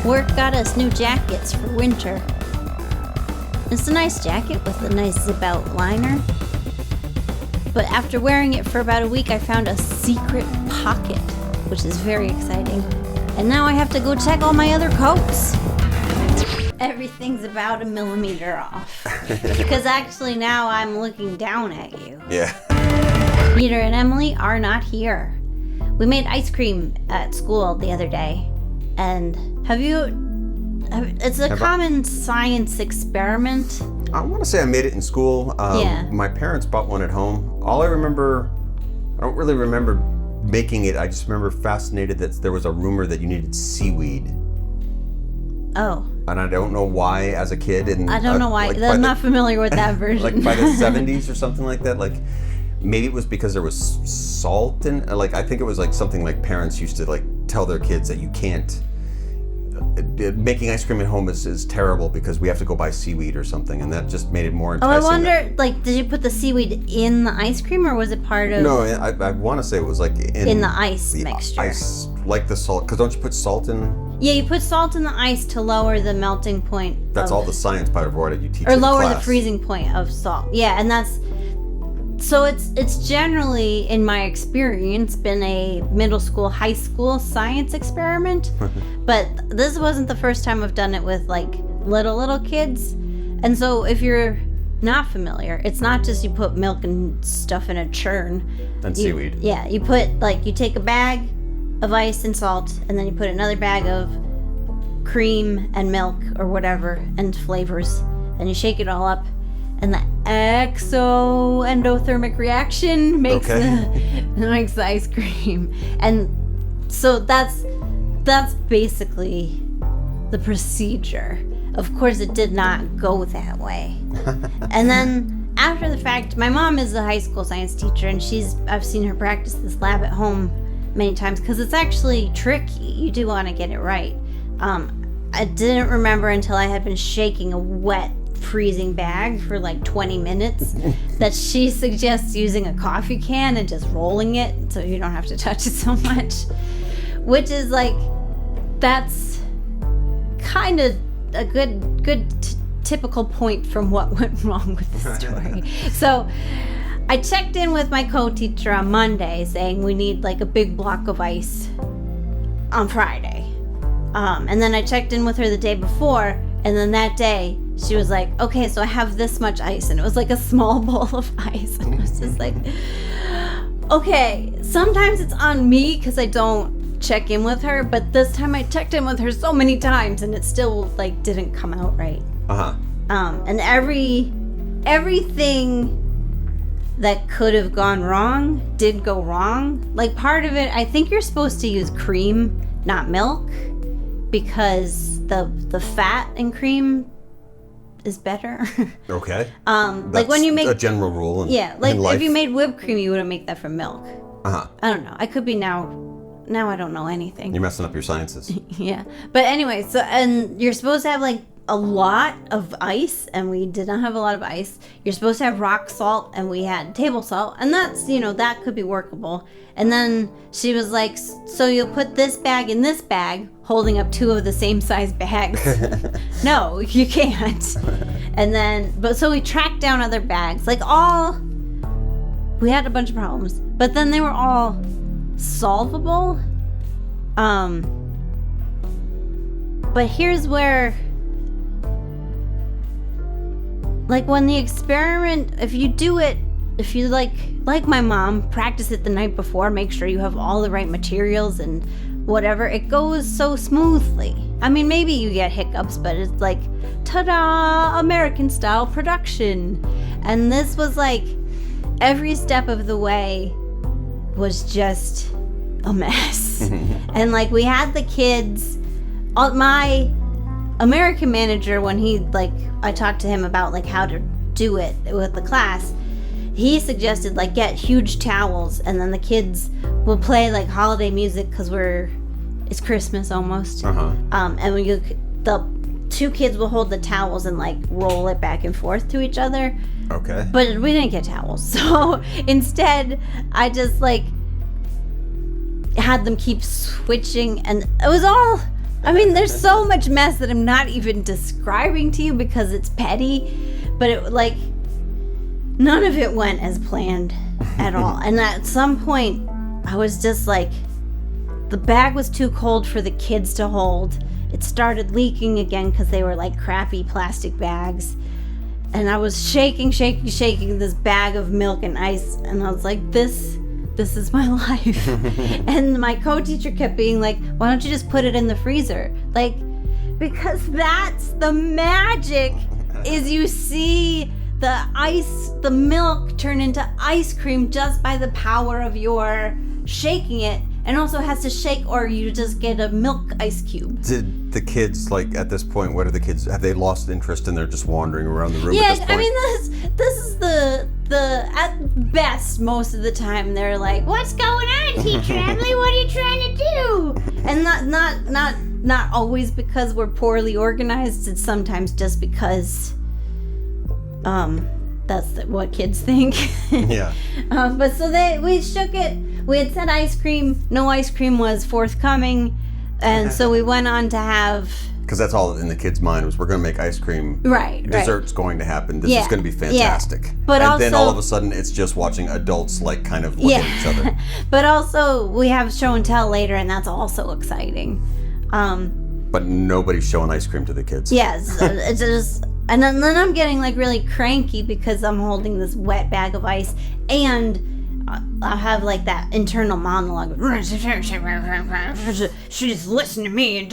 Work got us new jackets for winter. It's a nice jacket with a nice zip-out liner. But after wearing it for about a week, I found a secret pocket, which is very exciting. And now I have to go check all my other coats. Everything's about 1 millimeter off. Because actually now I'm looking down at you. Yeah. Peter and Emily are not here. We made ice cream at school the other day. And it's a common science experiment. I want to say I made it in school. My parents bought one at home. I don't really remember making it. I just remember fascinated that there was a rumor that you needed seaweed. Oh. And I don't know why as a kid. And I don't know why. I'm not familiar with that version. Like by the 70s or something like that. Like maybe it was because there was salt in. Like I think it was like something like parents used to like tell their kids that you can't. Making ice cream at home is terrible because we have to go buy seaweed or something, and that just made it more enticing. Oh, I wonder, did you put the seaweed in the ice cream, or was it part of... No, I want to say it was like in the ice mixture. Ice, like the salt, because don't you put salt in? Yeah, you put salt in the ice to lower the melting point. That's all the science part of what you teach in Or lower class. the freezing point of salt. Yeah, and that's... So it's generally, in my experience, been a middle school, high school science experiment. But this wasn't the first time I've done it with like little kids. And so if you're not familiar, it's not just you put milk and stuff in a churn. And seaweed. Yeah, you put you take a bag of ice and salt, and then you put another bag of cream and milk or whatever and flavors, and you shake it all up. And the exo-endothermic reaction makes the ice cream. And so that's basically the procedure. Of course, it did not go that way. And then after the fact, my mom is a high school science teacher, and I've seen her practice this lab at home many times because it's actually tricky. You do want to get it right. I didn't remember until I had been shaking a wet freezing bag for like 20 minutes that she suggests using a coffee can and just rolling it so you don't have to touch it so much, which is that's kind of a good typical point from what went wrong with the story. So I checked in with my co-teacher on Monday saying we need like a big block of ice on Friday, and then I checked in with her the day before, and then that day she was like, okay, so I have this much ice. And it was like a small bowl of ice. And I was just like, okay, sometimes it's on me because I don't check in with her. But this time I checked in with her so many times and it still didn't come out right. And everything that could have gone wrong did go wrong. Like part of it, I think you're supposed to use cream, not milk, because the fat in cream is better. Okay. Like when you make a general rule. If you made whipped cream, you wouldn't make that from milk. I don't know. I could be now I don't know anything. You're messing up your sciences. Yeah. But anyway, and you're supposed to have a lot of ice, and we did not have a lot of ice. You're supposed to have rock salt, and we had table salt, and that's, that could be workable. And then she was like, so you'll put this bag in this bag, holding up two of the same size bags. No, you can't. And then, so we tracked down other bags. We had a bunch of problems, but then they were all solvable. But here's where, when the experiment, if you do it, if you like my mom, practice it the night before, make sure you have all the right materials and whatever, it goes so smoothly. I mean, maybe you get hiccups, but it's like, ta-da, American style production. And this was every step of the way was just a mess. And we had the kids, my American manager, when I talked to him about how to do it with the class, he suggested get huge towels, and then the kids will play holiday music because it's Christmas almost. And the two kids will hold the towels and roll it back and forth to each other. Okay. But we didn't get towels, so instead I just had them keep switching, and it was all I mean, there's so much mess that I'm not even describing to you because it's petty, but it like none of it went as planned at all. And at some point, I was just like, the bag was too cold for the kids to hold. It started leaking again because they were like crappy plastic bags. And I was shaking this bag of milk and ice. And I was like, this is my life. And my co-teacher kept being like, why don't you just put it in the freezer? Like, because that's the magic, is you see the milk turn into ice cream just by the power of your shaking it. And also has to shake, or you just get a milk ice cube. Did the kids, like, at this point, what are the kids, have they lost interest and they're just wandering around the room yeah, at this point? I mean, this is the at best, most of the time, they're like, what's going on, Teacher Emily? What are you trying to do? And not always because we're poorly organized. It's sometimes just because that's what kids think. Yeah. But so we shook it. We had said ice cream. No ice cream was forthcoming. And so we went on to have... Because that's all in the kids' mind was, we're going to make ice cream. Right. Dessert's going to happen. This is going to be fantastic. Yeah. But and also, then all of a sudden, it's just watching adults, like, kind of look at each other. But also, we have show and tell later, and that's also exciting. But nobody's showing ice cream to the kids. Yes. It's just... And then I'm getting, like, really cranky because I'm holding this wet bag of ice, and I'll have, like, that internal monologue. She just listened to me.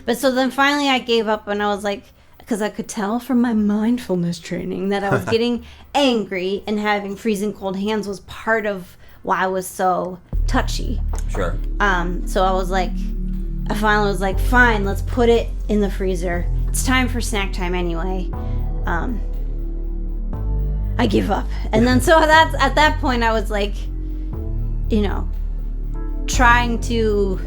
But so then finally I gave up, and I was like, because I could tell from my mindfulness training that I was getting angry, and having freezing cold hands was part of why I was so touchy. Sure. So I finally was like, fine, let's put it in the freezer. It's time for snack time anyway. I give up. And then so that's at that point I was like, trying to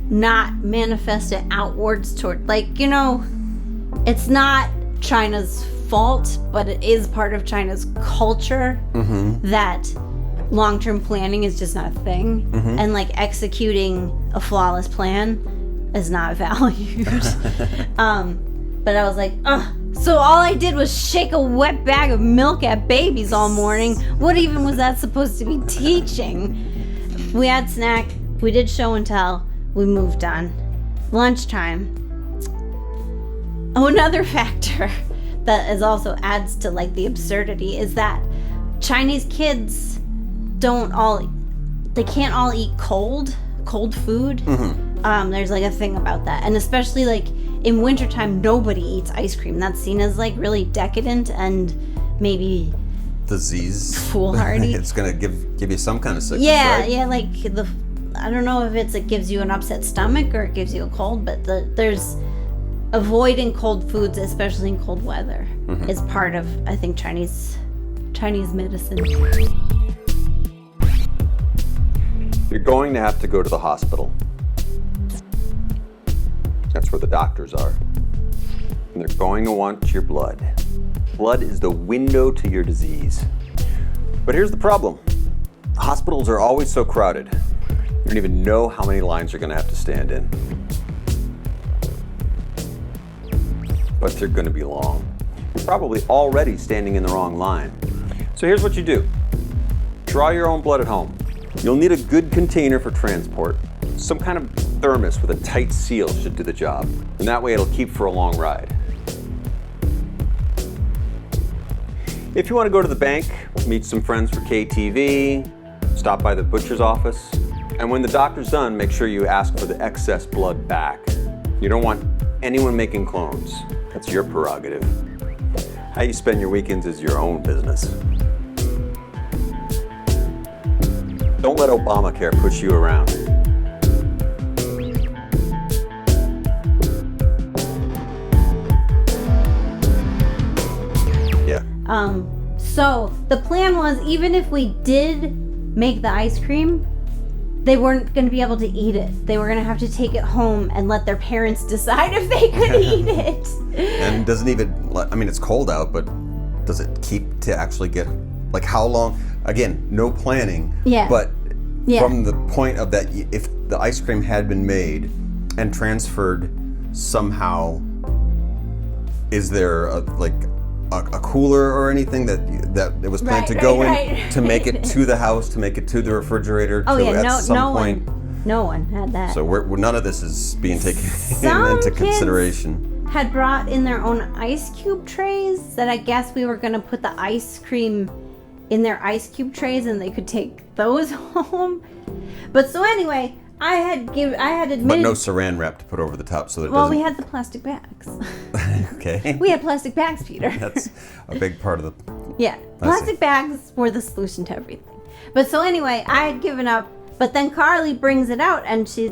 not manifest it outwards toward, like, it's not China's fault, but it is part of China's culture that long-term planning is just not a thing. And like executing a flawless plan is not valued. But I was like, so all I did was shake a wet bag of milk at babies all morning. What even was that supposed to be teaching? We had snack, we did show and tell, we moved on. Lunchtime. Oh, another factor that is also adds to like the absurdity is that Chinese kids can't all eat cold food. There's like a thing about that, and especially like in wintertime, nobody eats ice cream. That's seen as like really decadent and maybe disease, foolhardy. It's gonna give you some kind of sickness. Yeah, right? yeah. Like I don't know if it gives you an upset stomach or it gives you a cold, but there's avoiding cold foods, especially in cold weather, is part of, I think, Chinese medicine. You're going to have to go to the hospital. That's where the doctors are. And they're going to want your blood. Blood is the window to your disease. But here's the problem. Hospitals are always so crowded. You don't even know how many lines you're going to have to stand in. But they're going to be long. You're probably already standing in the wrong line. So here's what you do. Draw your own blood at home. You'll need a good container for transport. Some kind of thermos with a tight seal should do the job. And that way it'll keep for a long ride. If you want to go to the bank, meet some friends for KTV, stop by the butcher's office, and when the doctor's done, make sure you ask for the excess blood back. You don't want anyone making clones. That's your prerogative. How you spend your weekends is your own business. Don't let Obamacare push you around. Yeah. So the plan was, even if we did make the ice cream, they weren't going to be able to eat it. They were going to have to take it home and let their parents decide if they could eat it. And doesn't even, I mean, it's cold out, but does it keep to actually get, like, how long? Again, no planning. Yeah. But from the point of that, if the ice cream had been made and transferred somehow, is there a cooler or anything that it was planned to go in to make it to the house, to make it to the refrigerator? No one had that. So none of this is being taken into consideration. Had brought in their own ice cube trays that I guess we were going to put the ice cream in their ice cube trays and they could take those home. But so anyway, I had admitted. But no saran wrap to put over the top so that we had the plastic bags. Okay. We had plastic bags, Peter. That's a big part of the... Yeah. Plastic bags were the solution to everything. But so anyway, I had given up. But then Carly brings it out and she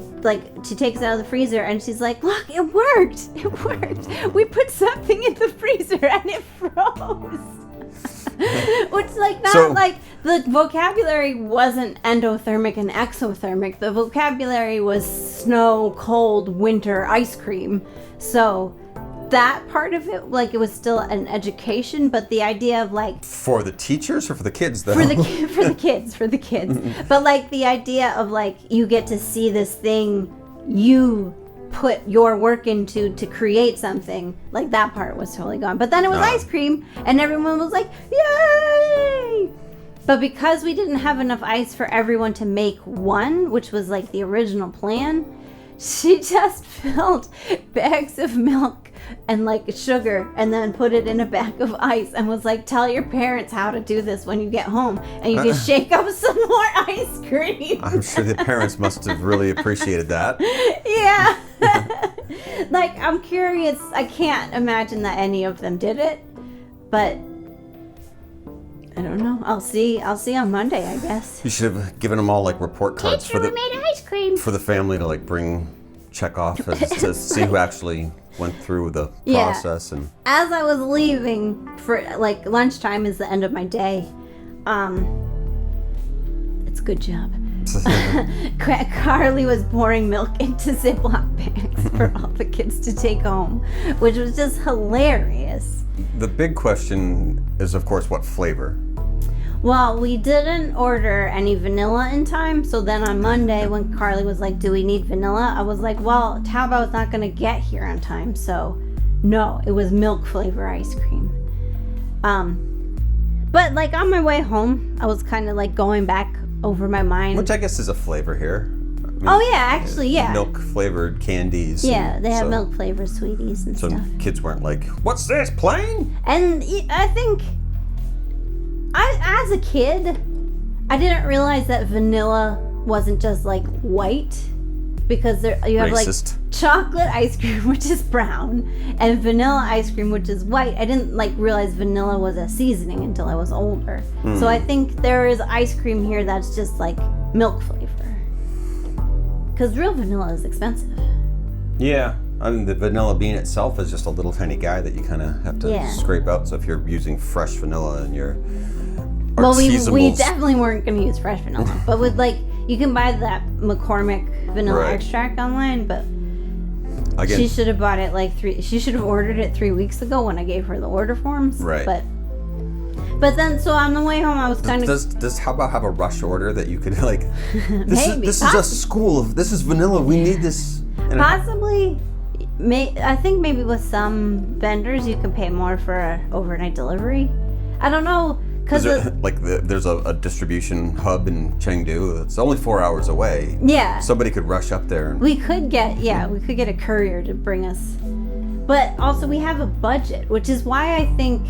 takes it out of the freezer and she's like, look, it worked. It worked. We put something in the freezer and it froze. Which the vocabulary wasn't endothermic and exothermic. The vocabulary was snow, cold, winter, ice cream. So that part of it, it was still an education, but the idea of for the teachers or for the kids though? For the kids. But the idea of you get to see this thing you put your work into to create something, that part was totally gone. But then it was ice cream and everyone was like, yay! But because we didn't have enough ice for everyone to make one, which was the original plan, she just filled bags of milk and sugar and then put it in a bag of ice and was like, tell your parents how to do this when you get home and you can shake up some more ice cream. I'm sure the parents must have really appreciated that. Yeah. I'm curious. I can't imagine that any of them did it, but I don't know. I'll see on Monday, I guess. You should have given them all report cards we made ice cream for the family to check off to see who actually went through the process. And as I was leaving for lunchtime is the end of my day. It's a good job. Carly was pouring milk into Ziploc bags for all the kids to take home, which was just hilarious. The big question is, of course, what flavor? Well, we didn't order any vanilla in time, so then on Monday when Carly was like, do we need vanilla? I was like, well, Taobao's not going to get here on time, so no, it was milk flavor ice cream. But on my way home, I was kind of going back over my mind. Which I guess is a flavor here. Actually, yeah. Milk flavored candies. Yeah, they have milk flavored sweeties and stuff. So kids weren't like, what's this, plain? And I think, as a kid, I didn't realize that vanilla wasn't just white, because you have racist. Chocolate ice cream, which is brown, and vanilla ice cream, which is white. I didn't realize vanilla was a seasoning until I was older. So I think there is ice cream here that's just milk flavor, because real vanilla is expensive. Yeah. I mean, the vanilla bean itself is just a little tiny guy that you kind of have to scrape out. So if you're using fresh vanilla in your we definitely weren't going to use fresh vanilla. But with you can buy that McCormick vanilla extract online, but again, she should have bought it she should have ordered it 3 weeks ago when I gave her the order forms. Right. But then, so on the way home, I was kind of... Does how about have a rush order that you could this is a school of, this is vanilla, we need this. Possibly. I think maybe with some vendors you can pay more for an overnight delivery. I don't know, because there's a distribution hub in Chengdu. It's only 4 hours away. Yeah. Somebody could rush up there. We could get a courier to bring us. But also we have a budget, which is why I think...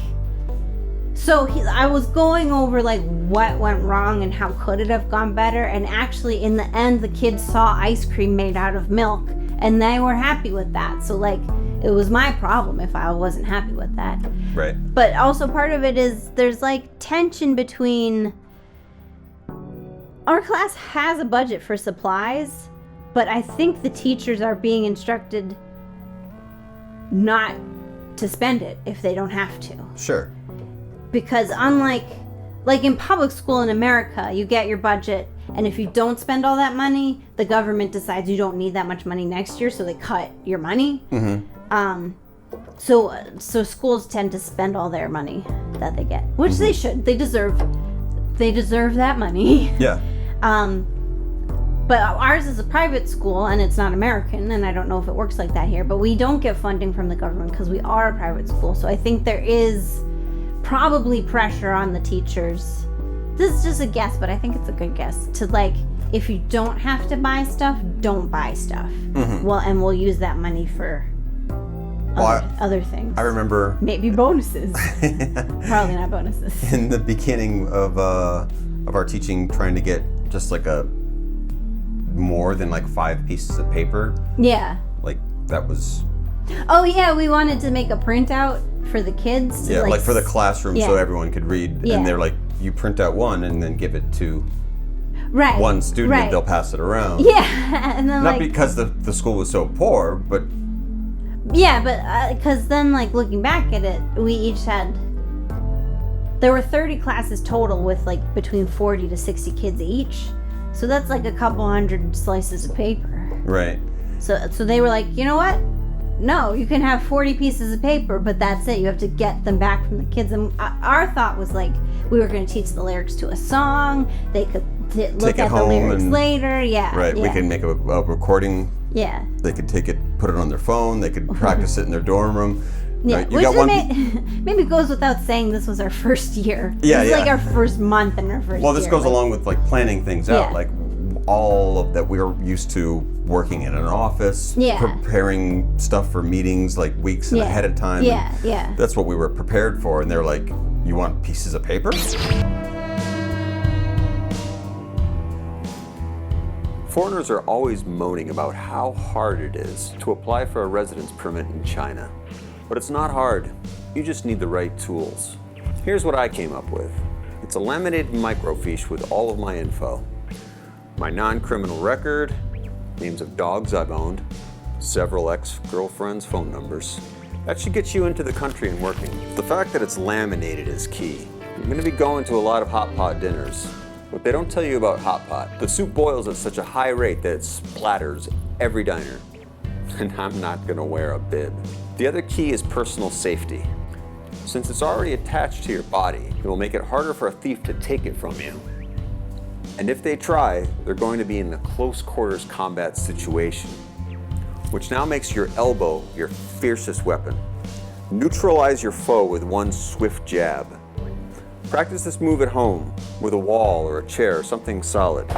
So I was going over what went wrong and how could it have gone better, and actually in the end the kids saw ice cream made out of milk and they were happy with that. So it was my problem if I wasn't happy with that. Right. But also part of it is there's tension between, our class has a budget for supplies, but I think the teachers are being instructed not to spend it if they don't have to. Sure. Because unlike in public school in America, you get your budget, and if you don't spend all that money, the government decides you don't need that much money next year, so they cut your money. Mm-hmm. So schools tend to spend all their money that they get, which they should. They deserve that money. Yeah. But ours is a private school, and it's not American, and I don't know if it works like that here, but we don't get funding from the government because we are a private school. So I think there is probably pressure on the teachers. This is just a guess, but I think it's a good guess. To like, if you don't have to buy stuff, don't buy stuff. Well, and we'll use that money for other things. I remember... Maybe bonuses. Probably not bonuses. In the beginning of our teaching, trying to get just like more than like 5 pieces of paper. Yeah. Like that was... Oh yeah, we wanted to make a printout for the kids. Yeah, like for the classroom so everyone could read. Yeah. And they're like, you print out one and then give it to one student and they'll pass it around. Yeah, and then Not because the school was so poor, but... Yeah, but because then like looking back at it, we each had... There were 30 classes total with like between 40 to 60 kids each. So that's like a couple hundred slices of paper. Right. So they were like, you know what? No, you can have 40 pieces of paper, but that's it. You have to get them back from the kids. And our thought was like, we were going to teach the lyrics to a song. They could look at the lyrics later. Yeah. Right. Yeah. We can make a recording. Yeah. They could take it, put it on their phone. They could practice it in their dorm room. Yeah, right, which maybe goes without saying this was our first year. Yeah, this is like our first month in our first year. Well, this goes along with like planning things out. Yeah. Like all of that we're used to working in an office, preparing stuff for meetings like weeks ahead of time. Yeah. That's what we were prepared for. And they're like, you want pieces of paper? Foreigners are always moaning about how hard it is to apply for a residence permit in China. But it's not hard. You just need the right tools. Here's what I came up with. It's a laminated microfiche with all of my info. My non-criminal record, names of dogs I've owned, several ex-girlfriends' phone numbers. That should get you into the country and working. The fact that it's laminated is key. I'm going to be going to a lot of hot pot dinners. But they don't tell you about hot pot. The soup boils at such a high rate that it splatters every diner. And I'm not gonna wear a bib. The other key is personal safety. Since it's already attached to your body, it will make it harder for a thief to take it from you. And if they try, they're going to be in a close quarters combat situation, which now makes your elbow your fiercest weapon. Neutralize your foe with one swift jab. Practice this move at home with a wall or a chair, something solid.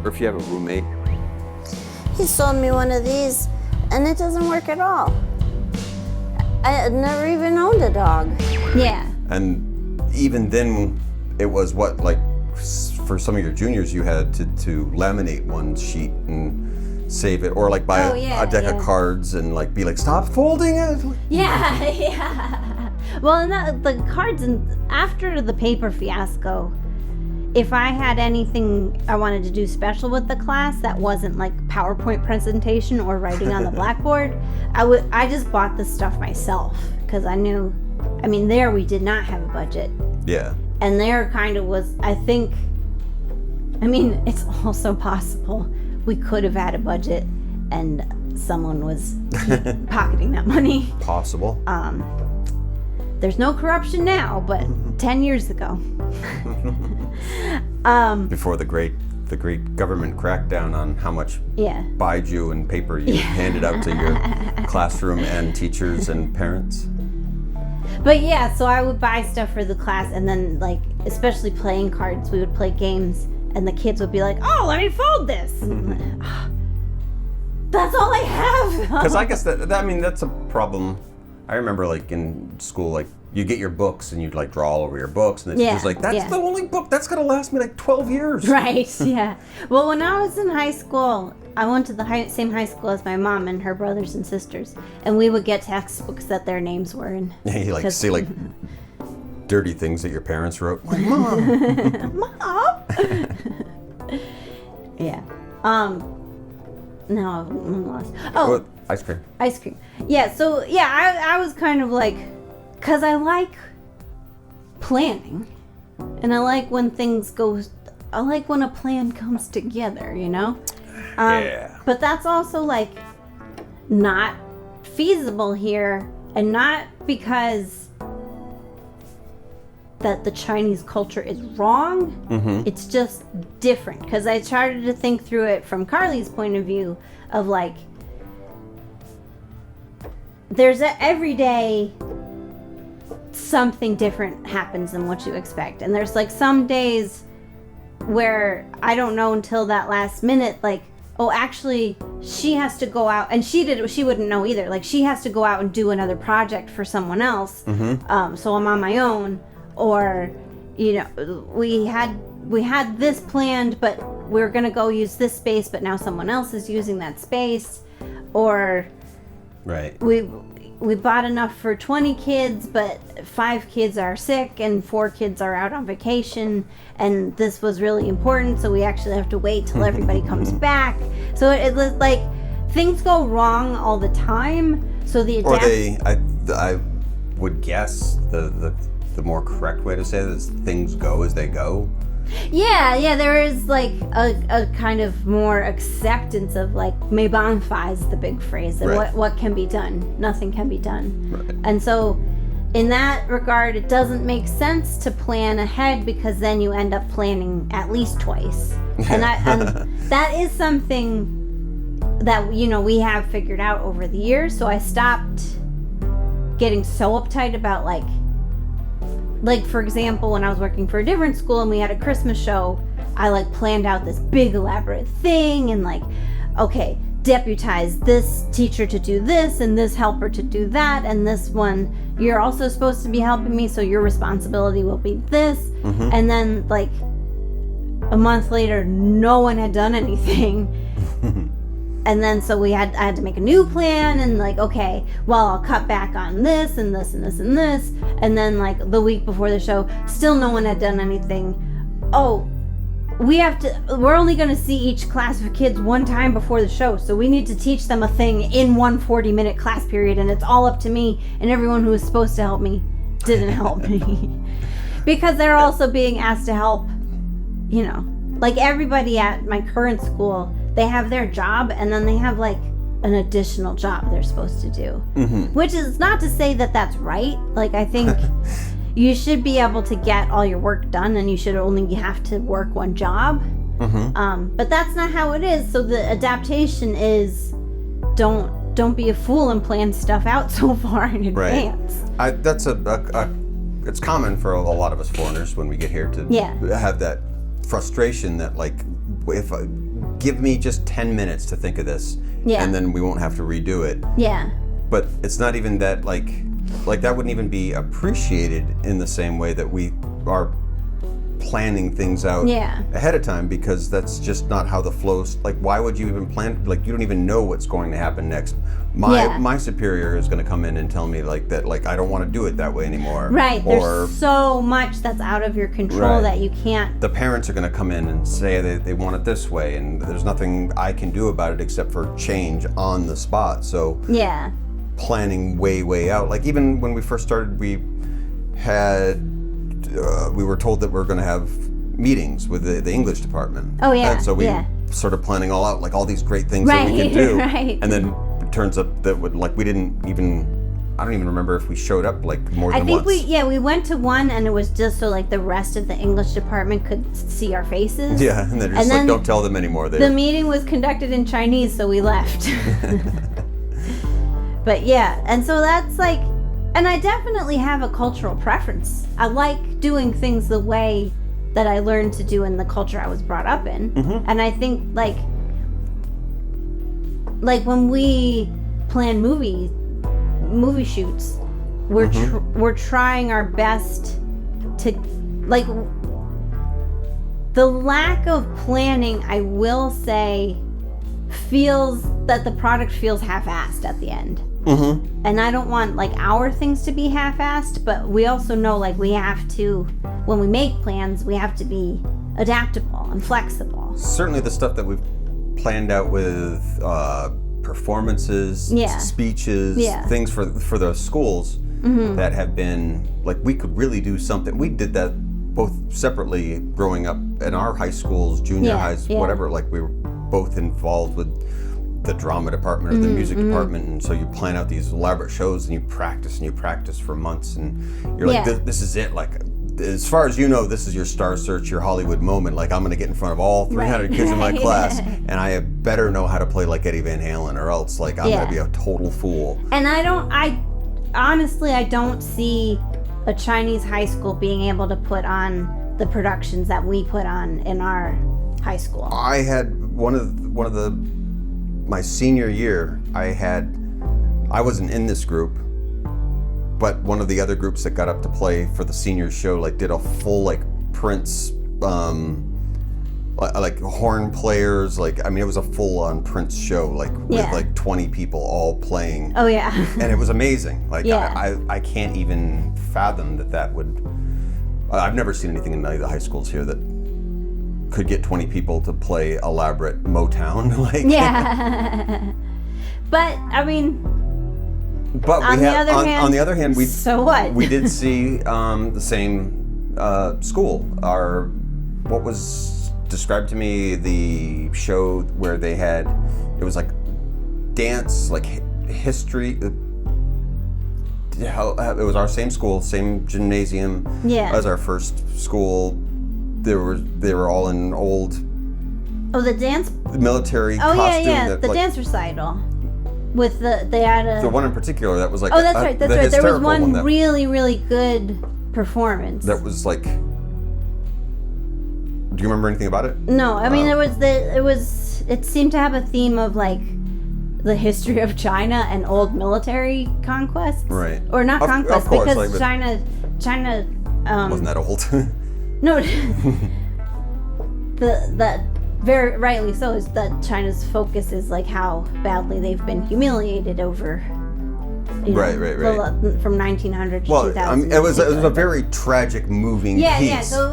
Or if you have a roommate. He sold me one of these and it doesn't work at all. I had never even owned a dog. Yeah. And even then, it was what, like, for some of your juniors, you had to laminate one sheet and save it, or like buy a deck of cards and like be like, stop folding it. Yeah. Well, and the cards, and after the paper fiasco, if I had anything I wanted to do special with the class that wasn't like PowerPoint presentation or writing on the blackboard, I just bought the stuff myself because I knew, I mean, there we did not have a budget. Yeah. And there kind of was, I think, I mean, it's also possible we could have had a budget and someone was pocketing that money. Possible. There's no corruption now, but 10 years ago. Before the great government crackdown on how much baiju and paper you handed out to your classroom and teachers and parents. But yeah, so I would buy stuff for the class, and then like, especially playing cards, we would play games. And the kids would be like, oh, let me fold this. That's all I have. Because I guess I mean, that's a problem. I remember like in school, like you get your books and you'd like draw all over your books. And it's like, that's the only book that's going to last me like 12 years. Right, yeah. Well, when I was in high school, I went to the same high school as my mom and her brothers and sisters. And we would get textbooks that their names were in. Yeah, you like see like dirty things that your parents wrote. My mom. Mom. Yeah. No, I'm lost. Oh, ice cream. Ice cream. Yeah. So yeah, I was kind of like, cause I like planning, and I like when things go. I like when a plan comes together. You know. Yeah. But that's also like not feasible here, and not because that the Chinese culture is wrong. It's just different. Because I started to think through it from Carly's point of view of like, there's every day something different happens than what you expect. And there's like some days where I don't know until that last minute, like, oh, actually, she has to go out, and she wouldn't know either. Like, she has to go out and do another project for someone else. So I'm on my own. Or, you know, we had this planned, but we're going to go use this space, but now someone else is using that space. Or we bought enough for 20 kids, but 5 kids are sick and 4 kids are out on vacation, and this was really important, so we actually have to wait till everybody comes back. So it was like things go wrong all the time. So I would guess the more correct way to say this, things go as they go. Yeah, there is like a kind of more acceptance of like "𝗵 辦法" is the big phrase. And what can be done? Nothing can be done. Right. And so, in that regard, it doesn't make sense to plan ahead, because then you end up planning at least twice. And that is something that, you know, we have figured out over the years. So I stopped getting so uptight about like, for example, when I was working for a different school and we had a Christmas show, I like planned out this big elaborate thing and like, okay, deputize this teacher to do this and this helper to do that, and this one, you're also supposed to be helping me, so your responsibility will be this. And then like a month later, no one had done anything. And then so I had to make a new plan, and like, okay, well, I'll cut back on this and this and this and this. And then like the week before the show, still no one had done anything. Oh, we're only going to see each class of kids one time before the show, so we need to teach them a thing in one 40-minute class period, and it's all up to me, and everyone who was supposed to help me didn't help me. Because they're also being asked to help, you know, like everybody at my current school, they have their job, and then they have like an additional job they're supposed to do. Which is not to say that that's right. Like, I think you should be able to get all your work done, and you should only have to work one job. But that's not how it is. So the adaptation is don't be a fool and plan stuff out so far in advance. That's it's common for a lot of us foreigners when we get here to have that frustration that like, if give me just 10 minutes to think of this, and then we won't have to redo it. But it's not even that like that wouldn't even be appreciated in the same way that we are planning things out ahead of time, because that's just not how the flow's. Like, why would you even plan? Like, you don't even know what's going to happen next. My superior is going to come in and tell me like that, like, I don't want to do it that way anymore. Right. There's so much that's out of your control that you can't. The parents are going to come in and say they want it this way, and there's nothing I can do about it except for change on the spot. So planning way out. Like, even when we first started, we were told that we were going to have meetings with the English department. And so we started planning all out, like all these great things that we could do. And then it turns up that we didn't even, I don't even remember if we showed up like more than once. I think we went to one, and it was just so like the rest of the English department could see our faces. And they're just like, don't tell them anymore. The meeting was conducted in Chinese, so we left. But and so that's like, and I definitely have a cultural preference. I like doing things the way that I learned to do in the culture I was brought up in. And I think like when we plan movie shoots, we're trying our best to, like, the lack of planning, I will say, feels that the product feels half-assed at the end. And I don't want like our things to be half-assed, but we also know like we have to, when we make plans, we have to be adaptable and flexible. Certainly the stuff that we've planned out with performances, speeches, things for the schools that have been like, we could really do something. We did that both separately growing up in our high schools, junior highs, whatever. Like, we were both involved with the drama department or the music department, and so you plan out these elaborate shows and you practice for months, and you're like, this is it. Like, as far as you know, this is your Star Search, your Hollywood moment. Like, I'm going to get in front of all 300 kids in my class, and I better know how to play like Eddie Van Halen, or else like I'm going to be a total fool. And honestly, I don't see a Chinese high school being able to put on the productions that we put on in our high school. I had my senior year, I wasn't in this group, but one of the other groups that got up to play for the senior show like did a full like Prince like horn players, like, I mean, it was a full-on Prince show, like with like 20 people all playing. Oh yeah. And it was amazing. Like I can't even fathom that would. I've never seen anything in any of the high schools here that could get 20 people to play elaborate Motown. Like, yeah. But I mean, but on the other hand, we so what? We did see the same school. What was described to me, the show where they had, it was like dance, like history. It was our same school, same gymnasium as our first school. They were all in old. Oh, the dance. Military. Oh costume yeah. The dance recital. With they had a. The one in particular that was like. Oh, that's right. That's right. There was one that, really, really good performance. That was like. Do you remember anything about it? No, I mean it seemed to have a theme of like the history of China and old military conquests. Right. Or not conquests, course, because like, China wasn't that old? No. That very rightly so is that China's focus is like how badly they've been humiliated over. Right. From 1900 to 2000. I mean, it was a very tragic, moving piece. Yeah. So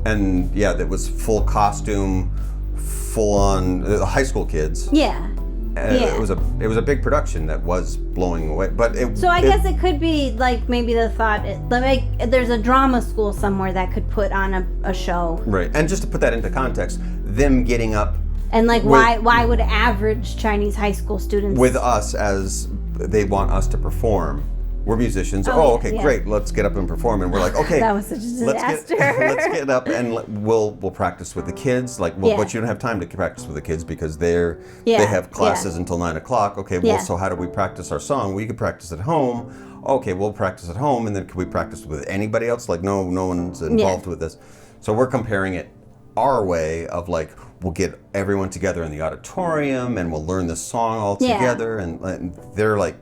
that was full costume, full on high school kids. Yeah. It was a big production that was blowing away. But I guess it could be like maybe the thought there's a drama school somewhere that could put on a show. Right. And just to put that into context, them getting up. And like why would average Chinese high school students with us as they want us to perform? We're musicians. Great. Let's get up and perform. And we're like, okay, that was such a disaster. Let's get up and we'll practice with the kids. Like, but you don't have time to practice with the kids because they have classes until 9:00. Okay, so how do we practice our song? We could practice at home. Okay, we'll practice at home, and then can we practice with anybody else? Like, no one's involved with this. So we're comparing it our way of like, we'll get everyone together in the auditorium and we'll learn this song all together, and they're like,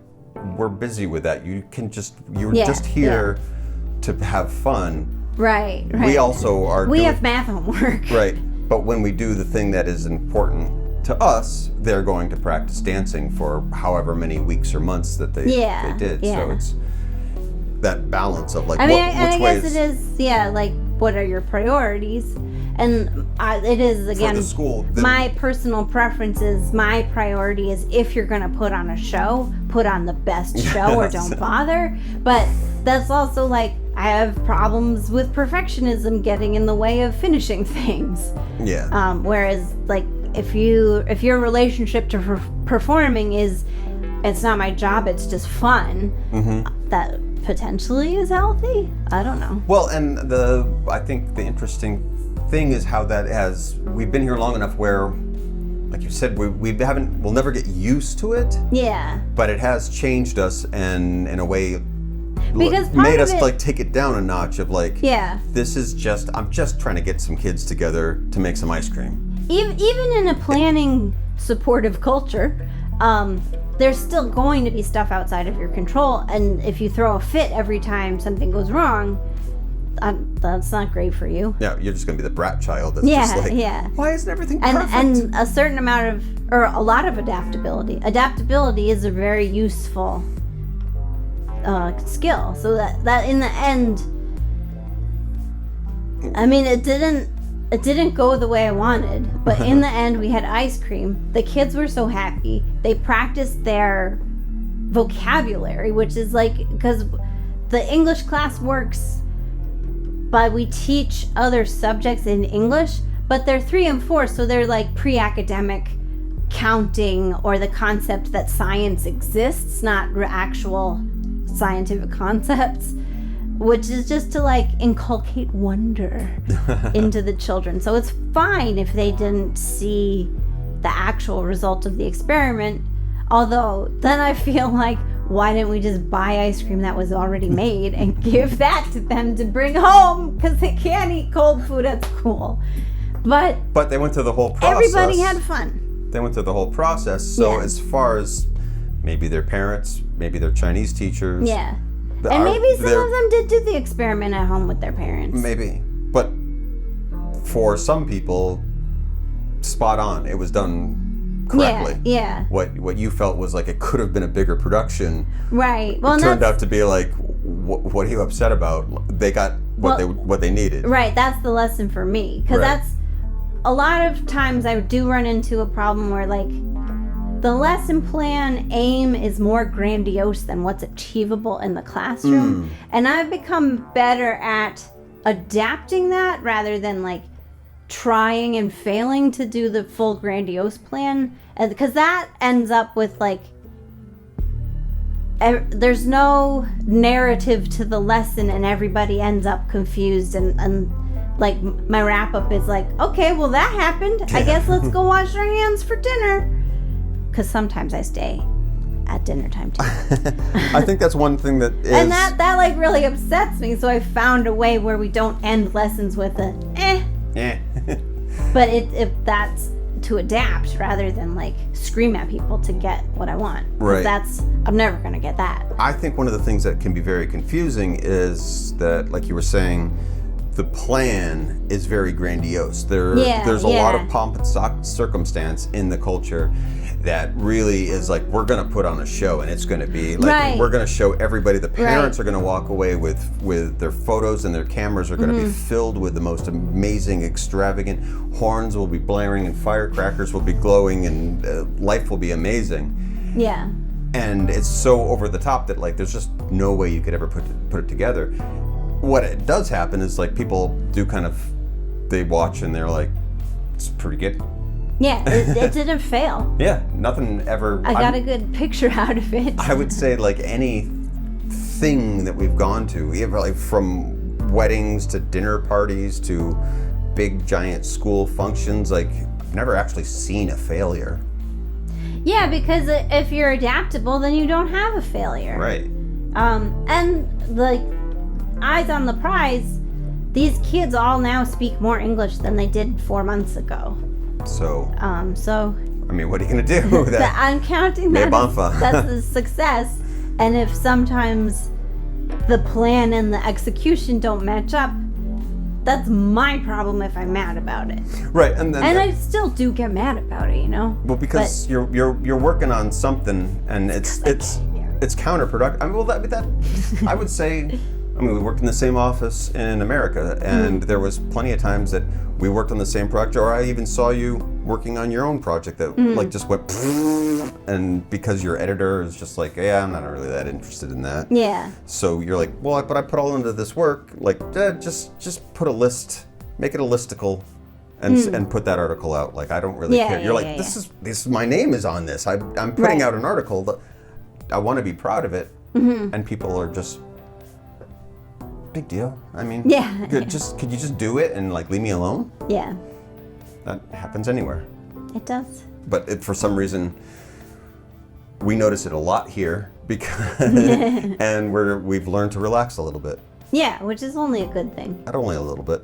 we're busy with that. You're just here to have fun. Right. We also we have math homework. Right. But when we do the thing that is important to us, they're going to practice dancing for however many weeks or months that they did. Yeah. So it's that balance of like, I which guess it is, like, what are your priorities? And it is, again, for the school, my personal preference is, my priority is, if you're going to put on a show, put on the best show or don't bother. But that's also like, I have problems with perfectionism getting in the way of finishing things. Yeah. Whereas, like, if your relationship to performing is, it's not my job, it's just fun, that potentially is healthy. I don't know. Well, and I think the interesting thing is how we've been here long enough where, like you said, we'll never get used to it. Yeah. But it has changed us, and in a way because made us like take it down a notch of like, I'm just trying to get some kids together to make some ice cream. Even in a planning supportive culture, there's still going to be stuff outside of your control, and if you throw a fit every time something goes wrong, that's not great for you. Yeah, you're just going to be the brat child that's just like, why isn't everything perfect? And a certain amount or a lot of adaptability. Adaptability is a very useful skill. So that in the end, I mean, it didn't go the way I wanted, but in the end we had ice cream. The kids were so happy. They practiced their vocabulary, which is like, because the English class works, but we teach other subjects in English, but they're 3 and 4, so they're like pre-academic counting, or the concept that science exists, not actual scientific concepts. which is just to like inculcate wonder into the children. So it's fine if they didn't see the actual result of the experiment. Although then I feel like, why didn't we just buy ice cream that was already made and give that to them to bring home? Because they can't eat cold food at school. But they went through the whole process. Everybody had fun. They went through the whole process. So Yeah. as far as maybe their parents, maybe their Chinese teachers. Yeah. And maybe some of them did do the experiment at home with their parents. Maybe. But for some people, spot on. It was done correctly. Yeah. What you felt was like it could have been a bigger production. Right. Well, It turned out to be like, what are you upset about? They got what they needed. Right. That's the lesson for me. Because that's a lot of times I do run into a problem where like the lesson plan aim is more grandiose than what's achievable in the classroom. And I've become better at adapting that rather than like trying and failing to do the full grandiose plan. Because that ends up with like, there's no narrative to the lesson and everybody ends up confused and like my wrap up is like, okay, well that happened. I guess let's go wash our hands for dinner. Because sometimes I stay at dinner time too. I think that's one thing that is... And that like really upsets me. So I found a way where we don't end lessons with a Yeah. But if that's to adapt rather than like scream at people to get what I want. Right. I'm never going to get that. I think one of the things that can be very confusing is that, like you were saying, the plan is very grandiose. There's a lot of pomp and circumstance in the culture that really is like, we're going to put on a show and it's going to be like, we're going to show everybody. The parents are going to walk away with their photos and their cameras are going to be filled with the most amazing, extravagant, horns will be blaring and firecrackers will be glowing and life will be amazing. Yeah. And it's so over the top that like, there's just no way you could ever put it together. What it does happen is like people do they watch and they're like, it's pretty good. Yeah, it didn't fail. Yeah, nothing ever. I got a good picture out of it. I would say like anything that we've gone to, like from weddings to dinner parties to big giant school functions, like I've never actually seen a failure. Yeah, because if you're adaptable, then you don't have a failure. Right. And like eyes on the prize, these kids all now speak more English than they did 4 months ago. So I mean, what are you gonna do with that? I'm counting that that's a success. And if sometimes the plan and the execution don't match up, that's my problem if I'm mad about it. Right, and I still do get mad about it, you know. Well, because you're working on something, and it's counterproductive. I mean, that I would say. I mean, we worked in the same office in America, and there was plenty of times that we worked on the same project, or I even saw you working on your own project that like just went, and because your editor is just like, yeah, I'm not really that interested in that. Yeah. So you're like, well, but I put all into this work, like, just put a list, make it a listicle, and put that article out. Like, I don't really care. You're like, this is my name is on this. I'm putting out an article that I want to be proud of it, and people are just. Big deal. I mean, could you just do it and like leave me alone? Yeah. That happens anywhere. It does. But for some reason, we notice it a lot here because, and we've learned to relax a little bit. Yeah, which is only a good thing. Not only a little bit.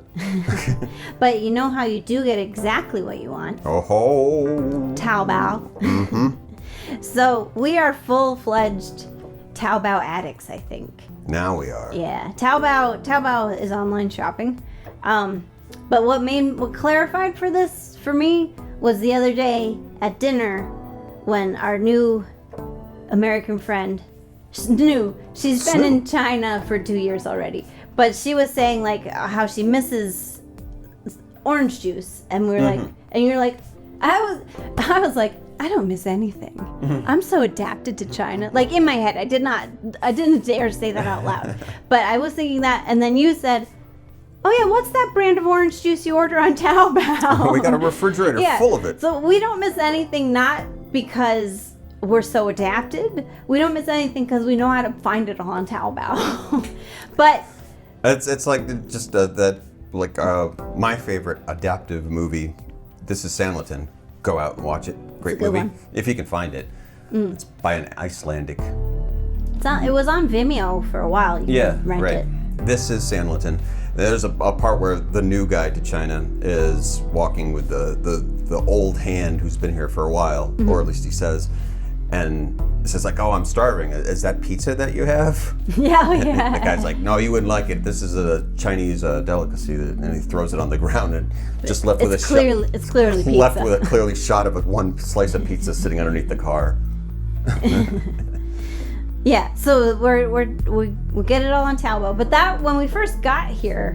But you know how you do get exactly what you want? Oh. Taobao. Mm-hmm. So we are full-fledged Taobao addicts, I think. Now we are. Yeah, Taobao is online shopping. But what clarified for me was the other day at dinner when our new American friend, she's been in China for 2 years already, but she was saying like how she misses orange juice, and we're like, and you're like, I was like, I don't miss anything. I'm so adapted to China. Like in my head, I didn't dare say that out loud. But I was thinking that, and then you said, oh yeah, what's that brand of orange juice you order on Taobao? We got a refrigerator full of it. So we don't miss anything, not because we're so adapted. We don't miss anything because we know how to find it all on Taobao. But It's like just that like my favorite adaptive movie. This is Sanlatan. Go out and watch it. Great good movie one. if you can find it. It's by an Icelandic. It was on Vimeo for a while. You could rent it. This is Sanlatan. There's a part where the new guy to China is walking with the old hand who's been here for a while, or at least he says, and it says like, "Oh, I'm starving. Is that pizza that you have?" Yeah, The guy's like, "No, you wouldn't like it. This is a Chinese delicacy," and he throws it on the ground and just left with it's clearly pizza. left with a clearly shot of one slice of pizza sitting underneath the car. Yeah, so we get it all on Taobao. But that when we first got here,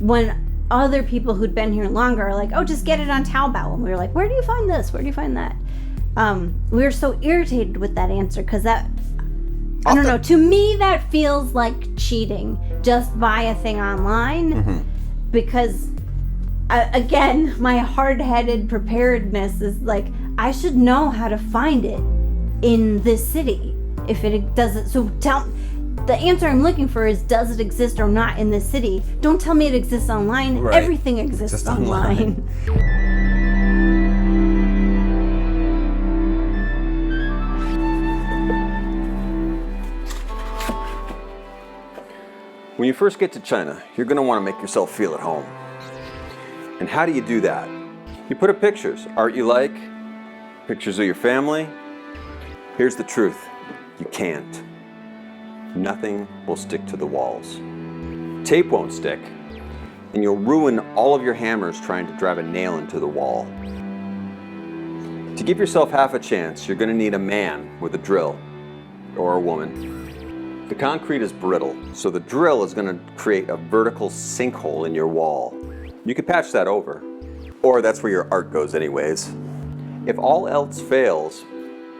when other people who'd been here longer are like, "Oh, just get it on Taobao," and we were like, "Where do you find this? Where do you find that?" We were so irritated with that answer because that, I don't know, to me that feels like cheating. Just buy a thing online because, again, my hard-headed preparedness is like, I should know how to find it in this city. If it doesn't, so the answer I'm looking for is, does it exist or not in this city? Don't tell me it exists online. Right. Everything exists online. When you first get to China, you're going to want to make yourself feel at home. And how do you do that? You put up pictures, art you like, pictures of your family. Here's the truth. You can't. Nothing will stick to the walls. Tape won't stick, and you'll ruin all of your hammers trying to drive a nail into the wall. To give yourself half a chance, you're going to need a man with a drill, or a woman. The concrete is brittle, so the drill is going to create a vertical sinkhole in your wall. You could patch that over, or that's where your art goes anyways. If all else fails,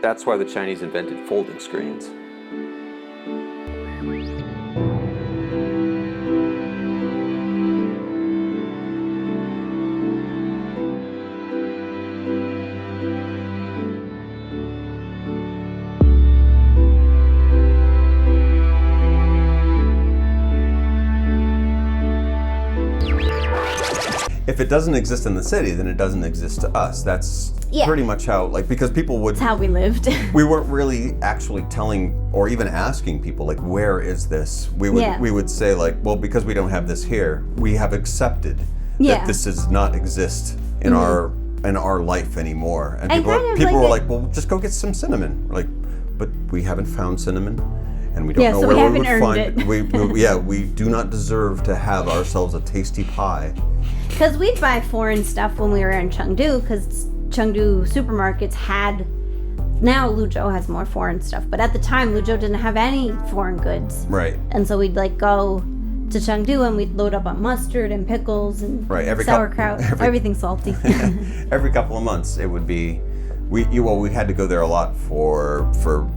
that's why the Chinese invented folding screens. If it doesn't exist in the city, then it doesn't exist to us. That's pretty much how, like, because people would... That's how we lived. We weren't really actually telling or even asking people, like, where is this? We would say, like, well, because we don't have this here, we have accepted that this does not exist in our life anymore. And people were like, well, just go get some cinnamon. We're like, but we haven't found cinnamon. And we don't know where we would find it. We do not deserve to have ourselves a tasty pie. Because we'd buy foreign stuff when we were in Chengdu, because Chengdu supermarkets had... Now Luzhou has more foreign stuff, but at the time Luzhou didn't have any foreign goods. Right. And so we'd like go to Chengdu and we'd load up on mustard and pickles and sauerkraut, everything salty. Every couple of months it would be... We had to go there a lot for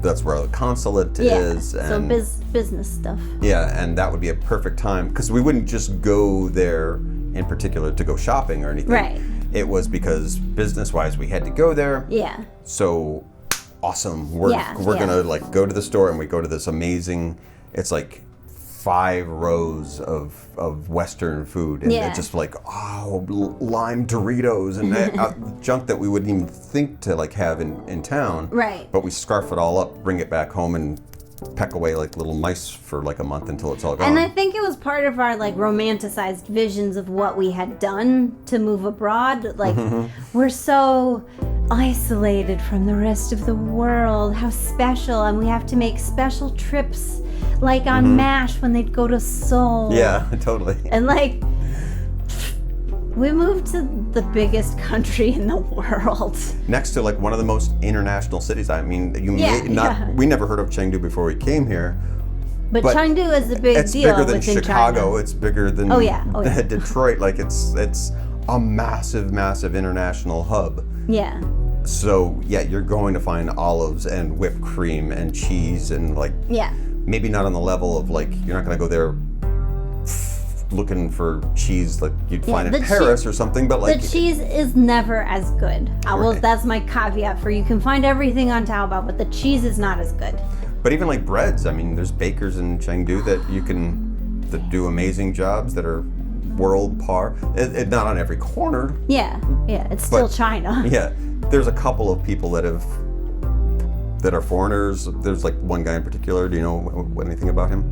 that's where the consulate is. And, so business stuff. Yeah, and that would be a perfect time because we wouldn't just go there in particular to go shopping or anything. Right. It was because business-wise we had to go there. Yeah. So awesome. We're gonna like go to the store and we go to this amazing. It's like 5 rows of Western food and it's just like lime Doritos and junk that we wouldn't even think to like have in town. Right. But we scarf it all up, bring it back home, and peck away like little mice for like a month until it's all gone. And I think it was part of our like romanticized visions of what we had done to move abroad. Like we're so isolated from the rest of the world. How special, and we have to make special trips. Like on MASH when they'd go to Seoul. Yeah, totally. And like, we moved to the biggest country in the world. Next to like one of the most international cities. I mean, we never heard of Chengdu before we came here. But Chengdu is a big deal. It's bigger than within Chicago. China. It's bigger than Detroit. Like it's a massive, massive international hub. Yeah. So you're going to find olives and whipped cream and cheese and like maybe not on the level of like you're not going to go there looking for cheese like you'd find in Paris or something, but like the cheese is never as good. Well, that's my caveat for you can find everything on Taobao, but the cheese is not as good. But even like breads, I mean, there's bakers in Chengdu that you can that do amazing jobs that are world par. Not on every corner. Yeah, it's still But- China. Yeah, there's a couple of people that are foreigners. There's like one guy in particular. Do you know anything about him?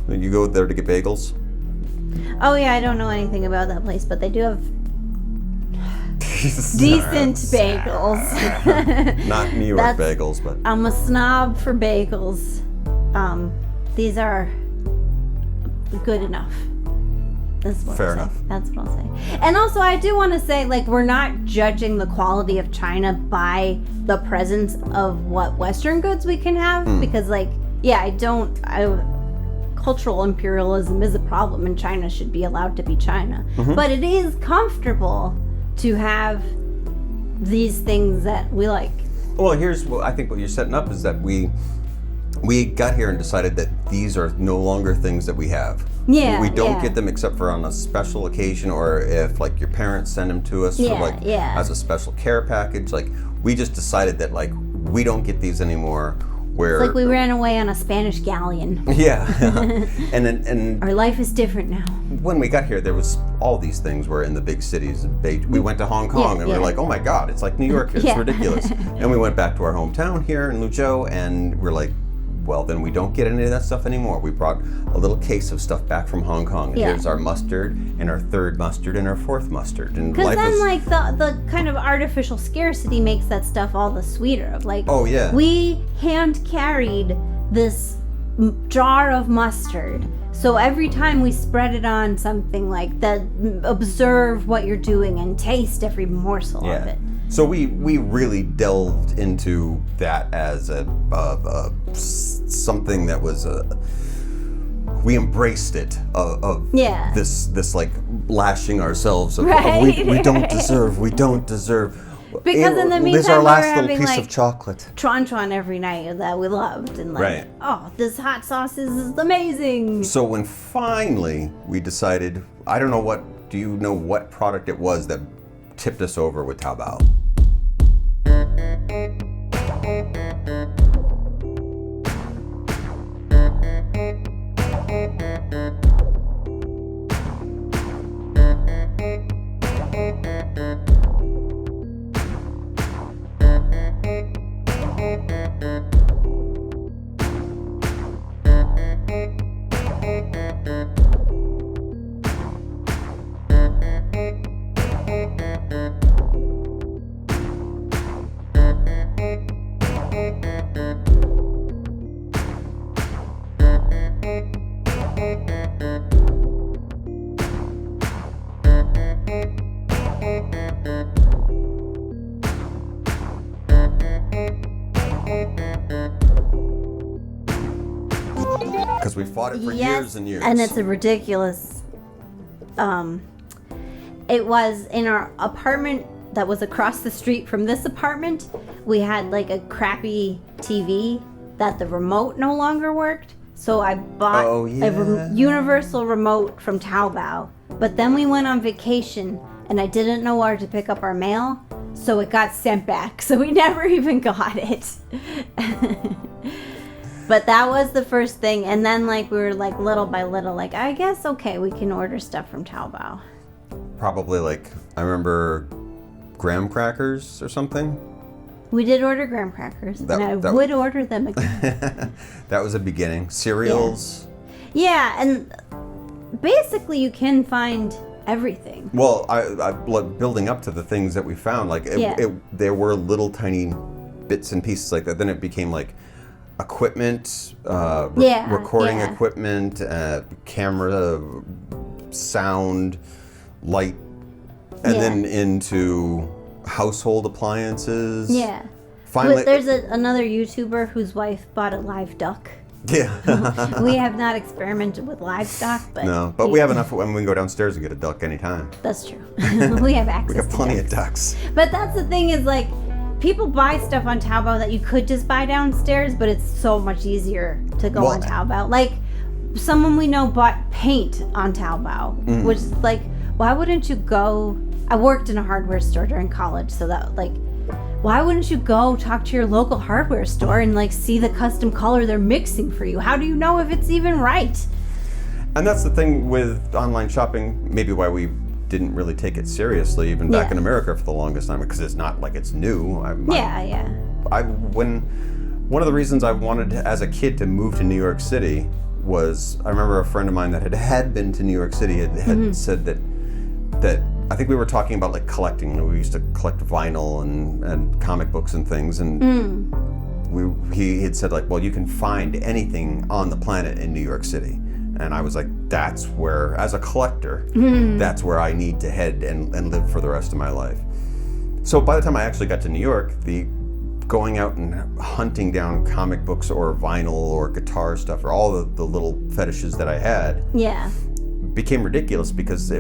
You go there to get bagels. Oh yeah, I don't know anything about that place, but they do have decent bagels. Not New York That's- bagels, but I'm a snob for bagels. These are good enough. That's what Fair I'll enough. say. That's what I'll say. And also, I do want to say, like, we're not judging the quality of China by the presence of what Western goods we can have, because, like, yeah, cultural imperialism is a problem, and China should be allowed to be China. But it is comfortable to have these things that we like. well, here's what I think. What you're setting up is that we got here and decided that these are no longer things that we have. Yeah, We don't yeah. get them except for on a special occasion, or if like your parents send them to us for Yeah, like yeah. as a special care package. Like we just decided that like we don't get these anymore. Where It's like we ran away on a Spanish galleon. yeah, and Our life is different now. when we got here, there was all these things were in the big cities. We went to Hong Kong and we yeah. were like, oh my God, it's like New York. It's Yeah. ridiculous. And we went back to our hometown here in Luzhou, and we're like, well, then we don't get any of that stuff anymore. We brought a little case of stuff back from Hong Kong. And Yeah. here's our mustard, and our third mustard, and our fourth mustard. And Because life then, is, like, the kind of artificial scarcity makes that stuff all the sweeter. Of like, Oh, yeah. we hand carried this jar of mustard. So every time we spread it on something like that, observe what you're doing and taste every morsel of it. So we really delved into that as something that was we embraced it of Yeah. this like lashing ourselves of, Right, we don't right. deserve. Because in the This is meantime, our we last were little having, piece like, of chocolate. Tron every night that we loved. And like, Right. oh, this hot sauce is amazing. So when finally we decided, I don't know do you know what product it was that tipped us over with Taobao? Because we fought it for years and years. And it's a ridiculous. It was in our apartment that was across the street from this apartment. We had like a crappy TV that the remote no longer worked. So I bought Oh, a yeah. universal remote from Taobao. But then we went on vacation and I didn't know where to pick up our mail. So it got sent back. So we never even got it. But that was the first thing. And then like we were like little by little, like, I guess, okay, we can order stuff from Taobao. Probably like, I remember graham crackers or something. We did order graham crackers, That- and I that- would order them again. That was a beginning. Cereals. Yeah, and basically you can find everything. Well, I building up to the things that we found, like there were little tiny bits and pieces like that. Then it became like equipment, recording yeah. equipment, camera, sound, light, and then into household appliances. Yeah. Finally, There's another YouTuber whose wife bought a live duck. yeah. We have not experimented with livestock, but No, but we have enough. When we can go downstairs and get a duck anytime. That's true. We have access. We got to plenty ducks. of ducks. But that's the thing is like, people buy stuff on Taobao that you could just buy downstairs, but it's so much easier to go on Taobao. Like, someone we know bought paint on Taobao, which is like, why wouldn't you go? I worked in a hardware store during college, so that like, why wouldn't you go talk to your local hardware store and like see the custom color they're mixing for you? How do you know if it's even right? And that's the thing with online shopping, maybe why we didn't really take it seriously even back in America for the longest time, because it's not like it's new. One of the reasons I wanted as a kid to move to New York City was, I remember a friend of mine that had been to New York City had said that I think we were talking about like collecting. We used to collect vinyl and comic books and things, and he had said like, well, you can find anything on the planet in New York City. And I was like, that's where, as a collector, that's where I need to head and live for the rest of my life. So by the time I actually got to New York, going out and hunting down comic books or vinyl or guitar stuff or all the little fetishes that I had became ridiculous, because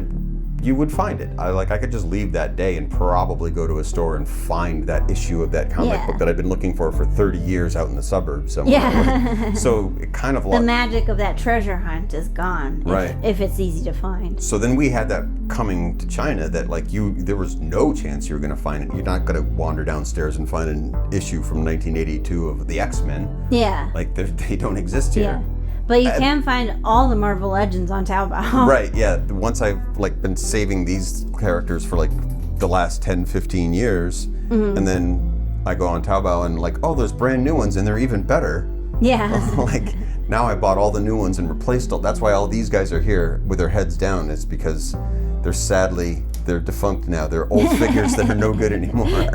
you would find it. I could just leave that day and probably go to a store and find that issue of that comic book that I've been looking for 30 years out in the suburbs somewhere. Yeah. So it kind of the magic of that treasure hunt is gone. Right. If it's easy to find. So then we had that coming to China, that like there was no chance you were going to find it. You're not going to wander downstairs and find an issue from 1982 of the X-Men. Yeah. Like they don't exist here. Yeah. But you can find all the Marvel Legends on Taobao. Right, yeah. Once I've like been saving these characters for like the last 10, 15 years, and then I go on Taobao and like, oh, there's brand new ones and they're even better. Yeah. Like now I bought all the new ones and replaced all. That's why all these guys are here with their heads down. It's because they're defunct now. They're old figures that are no good anymore.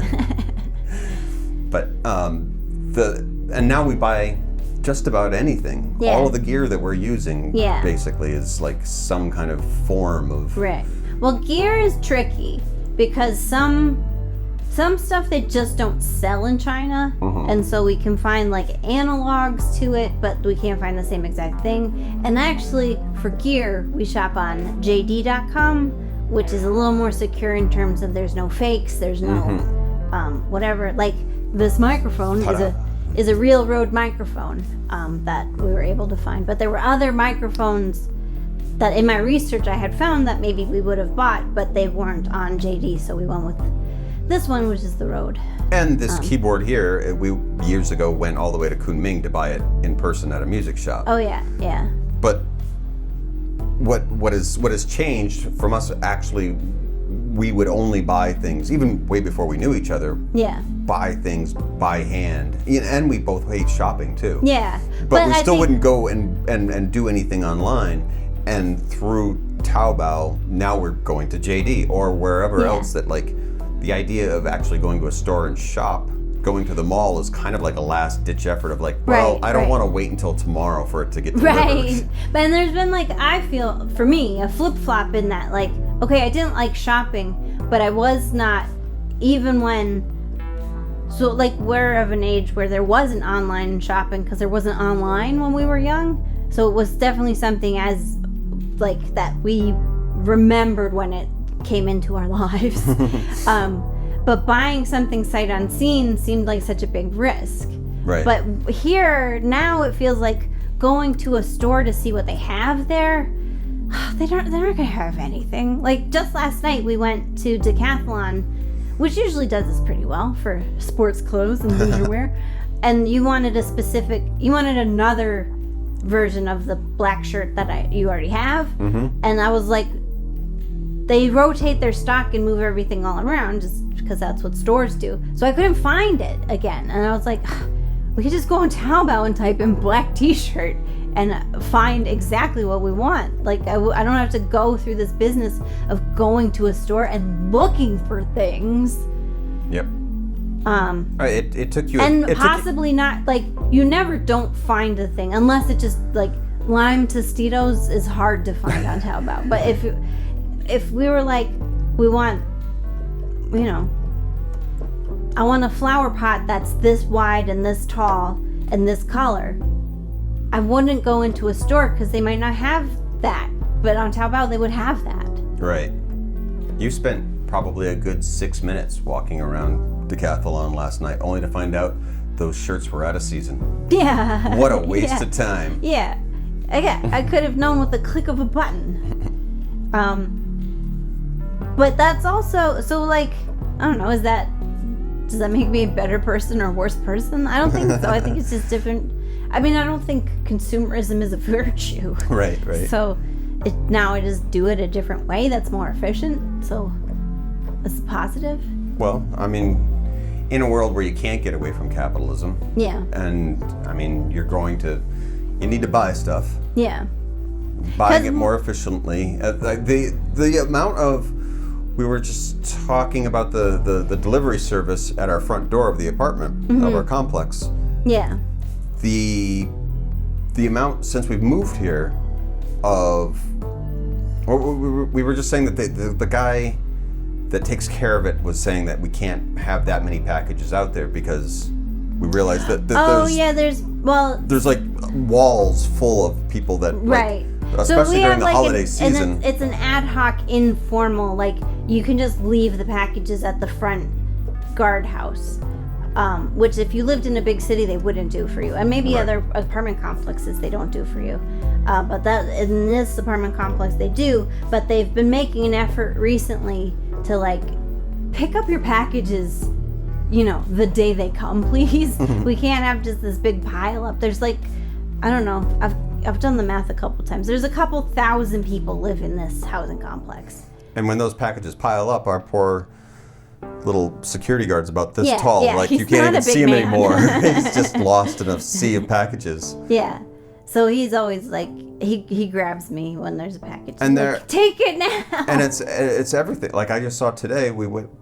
But and now we buy just about anything. Yeah. All of the gear that we're using basically is like some kind of form of... Right. Well, gear is tricky because some stuff they just don't sell in China, and so we can find like analogs to it, but we can't find the same exact thing. And actually, for gear, we shop on JD.com, which is a little more secure in terms of there's no fakes, there's no whatever. Like this microphone is a real Rode microphone that we were able to find. But there were other microphones that in my research I had found that maybe we would have bought, but they weren't on JD, so we went with this one, which is the Rode. And this keyboard here, we years ago went all the way to Kunming to buy it in person at a music shop. Oh yeah. But what has changed from us, actually, we would only buy things, even way before we knew each other. Yeah. Buy things by hand, and we both hate shopping too. Yeah, but we still wouldn't go and do anything online. And through Taobao, now we're going to JD or wherever else. That like the idea of actually going to a store and shop, going to the mall is kind of like a last ditch effort of like, well, I don't want to wait until tomorrow for it to get delivered. Right. But and there's been like, I feel for me a flip flop in that, like, okay, I didn't like shopping, but I was not, even when. So, like, we're of an age where there wasn't online shopping because there wasn't online when we were young. So it was definitely something as, like, that we remembered when it came into our lives. But buying something sight unseen seemed like such a big risk. Right. But here, now it feels like going to a store to see what they have there, they're not going to have anything. Like, just last night we went to Decathlon, which usually does this pretty well for sports clothes and leisure wear. And you wanted another version of the black shirt that you already have. And I was like, they rotate their stock and move everything all around just because that's what stores do. So I couldn't find it again. And I was like, we could just go on Taobao and type in black t-shirt and find exactly what we want. Like, I don't have to go through this business of going to a store and looking for things. Yep. It took you... And possibly not, like, you never don't find a thing unless it just, like, Lime Tostitos is hard to find on Taobao. But if we were like, we want, I want a flower pot that's this wide and this tall and this color, I wouldn't go into a store because they might not have that. But on Taobao, they would have that. Right. You spent probably a good 6 minutes walking around Decathlon last night, only to find out those shirts were out of season. Yeah. What a waste of time. Yeah. I could have known with the click of a button. But that's also, so like, I don't know, does that make me a better person or worse person? I don't think so. I think it's just different. I mean, I don't think consumerism is a virtue. Right. So now I just do it a different way that's more efficient. So it's positive. Well, I mean, in a world where you can't get away from capitalism. Yeah. And I mean, you need to buy stuff. Yeah. Buying it more efficiently. The amount of, we were just talking about the delivery service at our front door of the apartment, of our complex. Yeah. The amount since we've moved here of, we were just saying that the guy that takes care of it was saying that we can't have that many packages out there because we realized that there's like walls full of people that right. Especially during the holiday season. It's an ad hoc, informal, like you can just leave the packages at the front guardhouse, which if you lived in a big city, they wouldn't do for you. And maybe other apartment complexes, they don't do for you. But that in this apartment complex, they do. But they've been making an effort recently to like pick up your packages, the day they come, please. We can't have just this big pile up. There's like, I don't know, I've done the math a couple times. There's a couple thousand people live in this housing complex. And when those packages pile up, our poor little security guard's about this tall. Like you can't even see him anymore. He's just lost in a sea of packages. Yeah. So he's always like, he grabs me when there's a package. And like, take it now. And it's everything. Like I just saw today,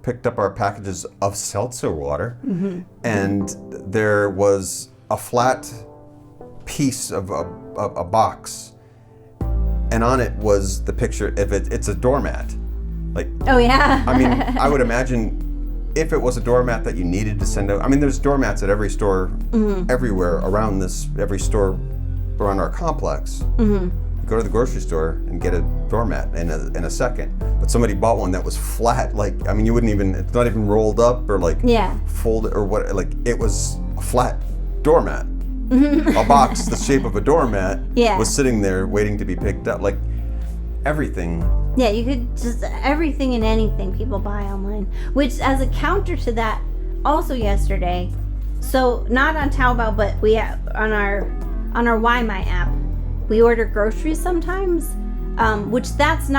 picked up our packages of seltzer water, and there was a flat piece of a box, and on it was the picture of it's a doormat. Like, oh yeah. I mean, I would imagine if it was a doormat that you needed to send out. I mean, there's doormats at every store, everywhere around every store around our complex. You go to the grocery store and get a doormat in a second. But somebody bought one that was flat. Like, I mean, you wouldn't even, it's not even rolled up or like folded or what. Like, it was a flat doormat. A box the shape of a doormat was sitting there waiting to be picked up. Like, everything. Yeah, you could just, everything and anything people buy online. Which, as a counter to that, also yesterday, so not on Taobao, but we have on our 𝗖𝗵cie app, we order groceries sometimes, which that's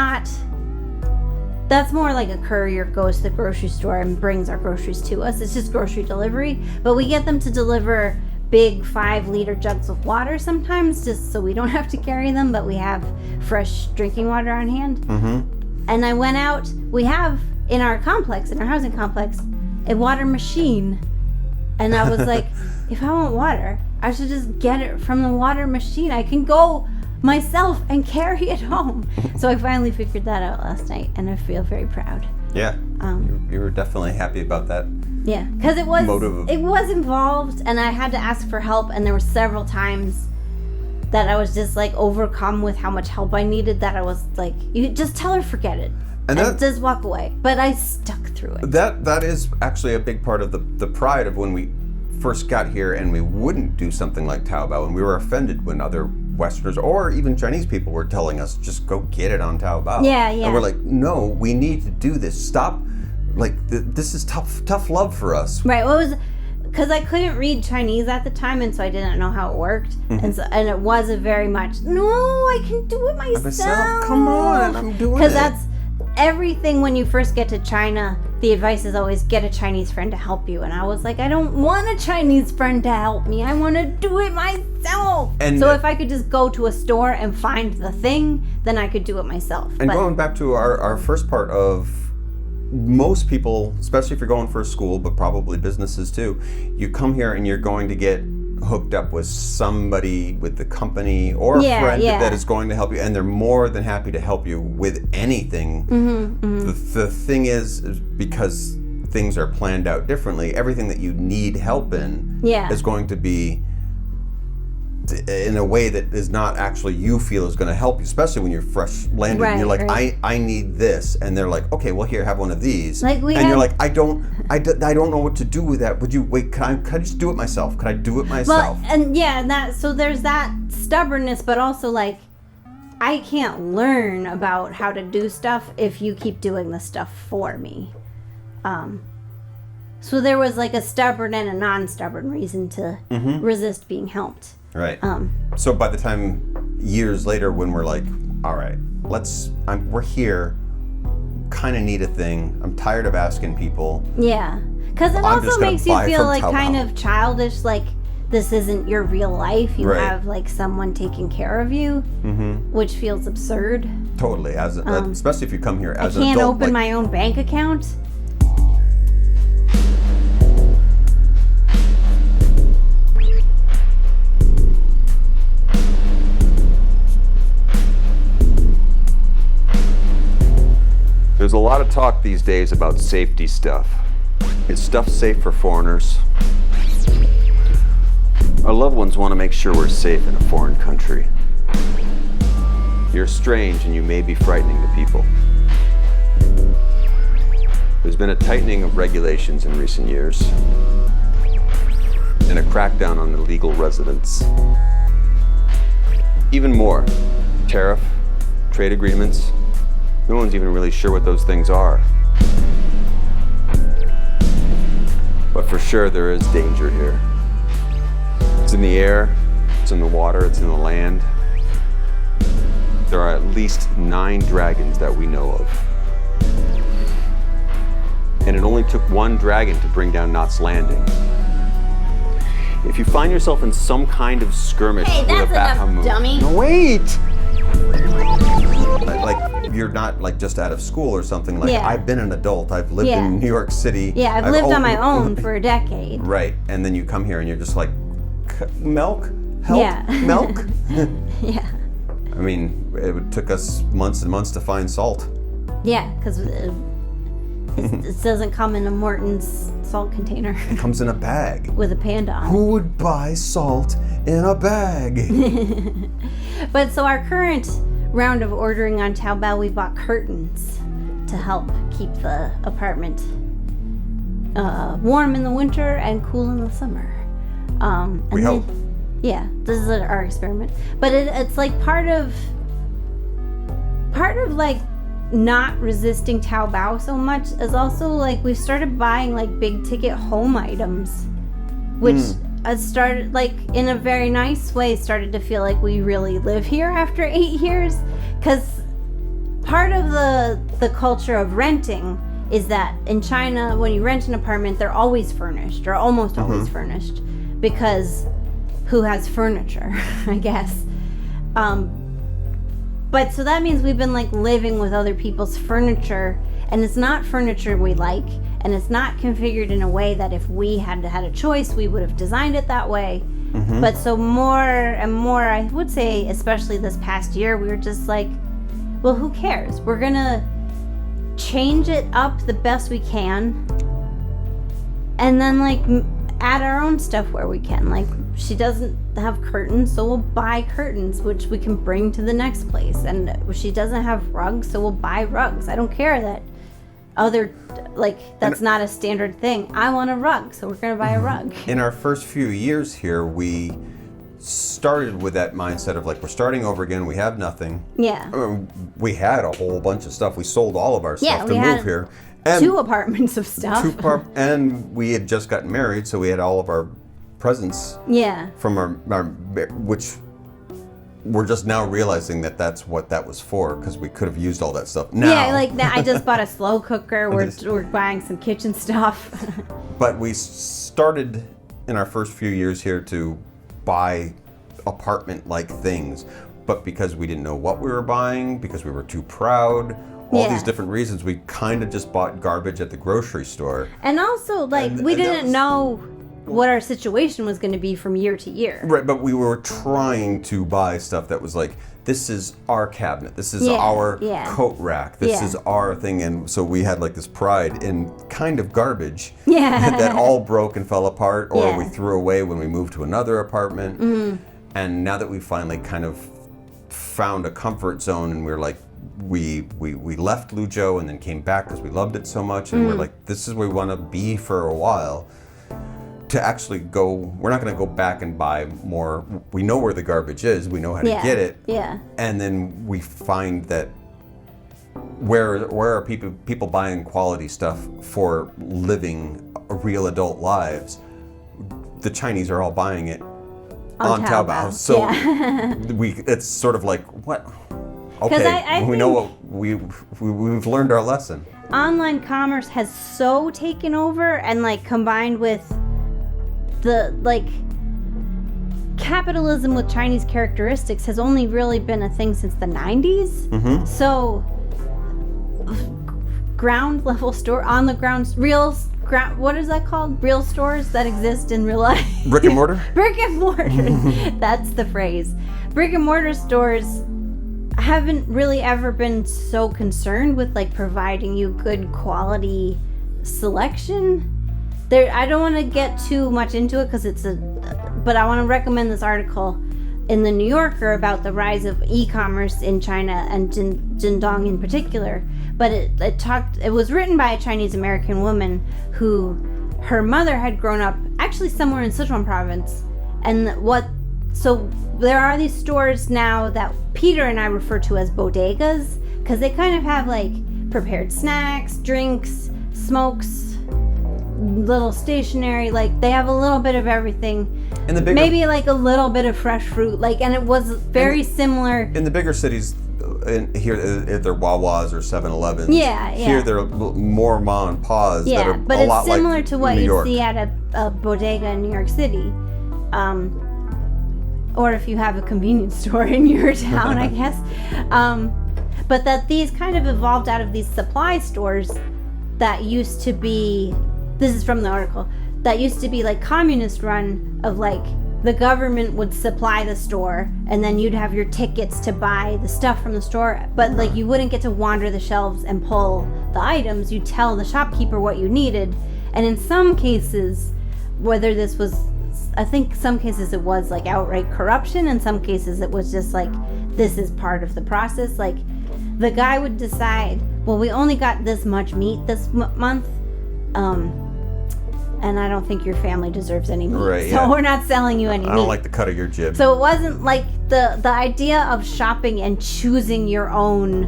more like a courier goes to the grocery store and brings our groceries to us. It's just grocery delivery, but we get them to deliver big 5-liter jugs of water sometimes, just so we don't have to carry them, but we have fresh drinking water on hand. And I went out, we have in our housing complex, a water machine. And I was like, if I want water, I should just get it from the water machine. I can go myself and carry it home. So I finally figured that out last night, and I feel very proud. Yeah, you were definitely happy about that. Yeah, because it was involved, and I had to ask for help, and there were several times that I was just like overcome with how much help I needed, that I was like, you just tell her forget it and just walk away. But I stuck through it. That is actually a big part of the pride of when we first got here and we wouldn't do something like Taobao, and we were offended when other Westerners or even Chinese people were telling us, just go get it on Taobao. Yeah. And we're like, no, we need to do this. Stop. Like, this is tough love for us. Right. Well, it was because I couldn't read Chinese at the time, and so I didn't know how it worked. And it wasn't very much, no, I can do it myself. Come on, I'm doing it. Because that's everything when you first get to China. The advice is always get a Chinese friend to help you. And I was like, I don't want a Chinese friend to help me. I want to do it myself. And so if I could just go to a store and find the thing, then I could do it myself. And going back to our first part of, most people, especially if you're going for school, but probably businesses too, you come here and you're going to get hooked up with somebody with the company or a friend that is going to help you, and they're more than happy to help you with anything. The thing is because things are planned out differently, everything that you need help in is going to be in a way that is not actually you feel is going to help you, especially when you're fresh landed and you're like, I need this, and they're like, okay, well here, have one of these, you're like, I don't know what to do with that. Would you wait? Can I just do it myself? Could I do it myself? Well, and so there's that stubbornness, but also like, I can't learn about how to do stuff if you keep doing the stuff for me. So there was like a stubborn and a non-stubborn reason to resist being helped. Right. So by the time years later, when we're like, all right, we're here, kind of need a thing. I'm tired of asking people. Yeah. Because it also makes you feel like kind of childish, like this isn't your real life. You have like someone taking care of you, which feels absurd. Totally. Especially if you come here as an adult. I can't open my own bank account. There's a lot of talk these days about safety stuff. Is stuff safe for foreigners? Our loved ones want to make sure we're safe in a foreign country. You're strange and you may be frightening to people. There's been a tightening of regulations in recent years and a crackdown on illegal residents. Even more, tariff, trade agreements. No one's even really sure what those things are. But for sure there is danger here. It's in the air, it's in the water, it's in the land. There are at least 9 dragons that we know of. And it only took one dragon to bring down Knots Landing. If you find yourself in some kind of skirmish with a Bahamut... dummy. No, wait! Like, you're not like just out of school or something. Like, I've been an adult. I've lived in New York City. Yeah, I've lived on my own for a decade. Right. And then you come here and you're just like, milk? Help? Yeah. Milk? Yeah. I mean, it took us months and months to find salt. Yeah, because it doesn't come in a Morton's salt container. It comes in a bag. With a panda on it. Who would buy salt in a bag? But so our current round of ordering on Taobao, we bought curtains to help keep the apartment warm in the winter and cool in the summer. We hope. Yeah, this is our experiment. But it's like part of like not resisting Taobao so much is also like we've started buying like big ticket home items, which started like in a very nice way started to feel like we really live here after 8 years, because part of the culture of renting is that in China when you rent an apartment they're always furnished or almost always furnished, because who has furniture, I guess. But so that means we've been like living with other people's furniture, and it's not furniture we like, and it's not configured in a way that if we had a choice, we would have designed it that way. But so more and more, I would say, especially this past year, we were just like, well, who cares? We're gonna change it up the best we can, and then like add our own stuff where we can. Like, she doesn't have curtains, so we'll buy curtains, which we can bring to the next place. And she doesn't have rugs, so we'll buy rugs. I don't care that that's not a standard thing. I want a rug, so we're gonna buy a rug. In our first few years here, we started with that mindset of like, we're starting over again, we have nothing. Yeah. I mean, we had a whole bunch of stuff. We sold all of our stuff to we had move here. And 2 apartments of stuff. And we had just gotten married, so we had all of our presents from our which we're just now realizing that that's what that was for, because we could have used all that stuff now. Yeah, like I just bought a slow cooker. We're buying some kitchen stuff. But we started in our first few years here to buy apartment-like things, but because we didn't know what we were buying, because we were too proud, all these different reasons, we kind of just bought garbage at the grocery store. And also, like, we didn't know what our situation was going to be from year to year. Right, but we were trying to buy stuff that was like, this is our cabinet, this is our coat rack, this is our thing. And so we had like this pride in kind of garbage that all broke and fell apart, or we threw away when we moved to another apartment. And now that we finally kind of found a comfort zone, and we're like, we left Luzhou and then came back because we loved it so much, and we're like, this is where we want to be for a while. To actually go, we're not going to go back and buy more. We know where the garbage is. We know how to get it. Yeah. And then we find that where are people buying quality stuff for living real adult lives? The Chinese are all buying it on Taobao. Taobao. So Yeah. it's sort of like, what? 'Cause Okay, I we know think- what we've learned our lesson. Online commerce has so taken over and like combined with the like capitalism with Chinese characteristics has only really been a thing since the 90s. Mm-hmm. So ground level store on the ground real ground, what is that called? Real stores that exist in real life. Brick and mortar? Brick and mortar. That's the phrase. Brick and mortar stores haven't really ever been so concerned with like providing you good quality selection. I don't want to get too much into it because but I want to recommend this article in the New Yorker about the rise of e-commerce in China and Jindong in particular. But it was written by a Chinese American woman who her mother had grown up actually somewhere in Sichuan province, and so there are these stores now that Peter and I refer to as bodegas because they kind of have like prepared snacks, drinks, smokes, little stationery, like they have a little bit of everything. In the bigger, maybe like a little bit of fresh fruit, like, and it was very similar. In the bigger cities, here they're Wawas or 7-Elevens. Yeah. Here they're more mom and pa's that are but a it's lot similar like to what New you York. see at a bodega in New York City. Or if you have a convenience store in your town, I guess. But that these kind of evolved out of these supply stores that used to be, this is from the article, that used to be like communist run of like the government would supply the store and then you'd have your tickets to buy the stuff from the store. But like you wouldn't get to wander the shelves and pull the items. You'd tell the shopkeeper what you needed. And in some cases, whether this was, I think some cases it was like outright corruption. In some cases it was just like, this is part of the process. Like the guy would decide, well, we only got this much meat this month. And I don't think your family deserves any meat. Right, so we're not selling you any meat. I don't like the cut of your jib. So it wasn't like the idea of shopping and choosing your own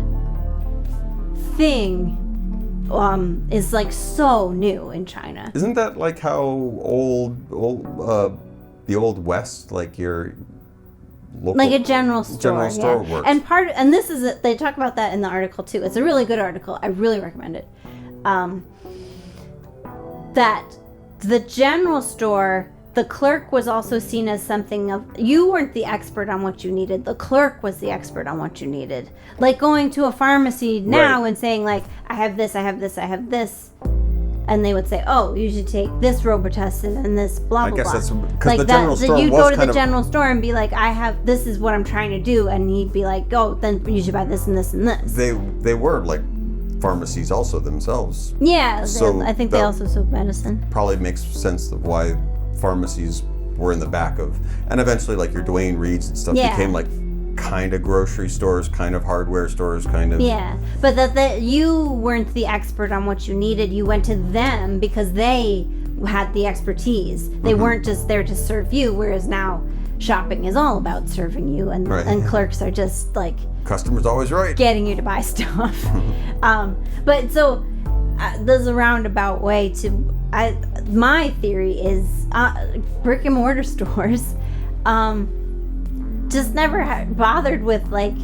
thing is like so new in China. Isn't that like how the old West, like your local, Like a general store, works? And this is they talk about that in the article too. It's a really good article. I really recommend it. That the general store, the clerk was also seen as something of, you weren't the expert on what you needed. The clerk was the expert on what you needed. Like going to a pharmacy now and saying like, I have this, I have this, I have this. And they would say, oh, you should take this Robitussin and this blah, blah, blah. I guess that's because like the general store you'd was go to kind the of, general store and be like, this is what I'm trying to do. And he'd be like, oh, then you should buy this and this and this. They were like pharmacies also themselves. Yeah, So I think they that also sold medicine. Probably makes sense of why pharmacies were in the back of, and eventually like your Dwayne Reeds and stuff became like kind of grocery stores, kind of hardware stores, kind of. Yeah, but that you weren't the expert on what you needed. You went to them because they had the expertise. They weren't just there to serve you, whereas now shopping is all about serving you, and clerks are just like, customer's always right, getting you to buy stuff. But so there's a roundabout way to, my theory is brick and mortar stores just never bothered with like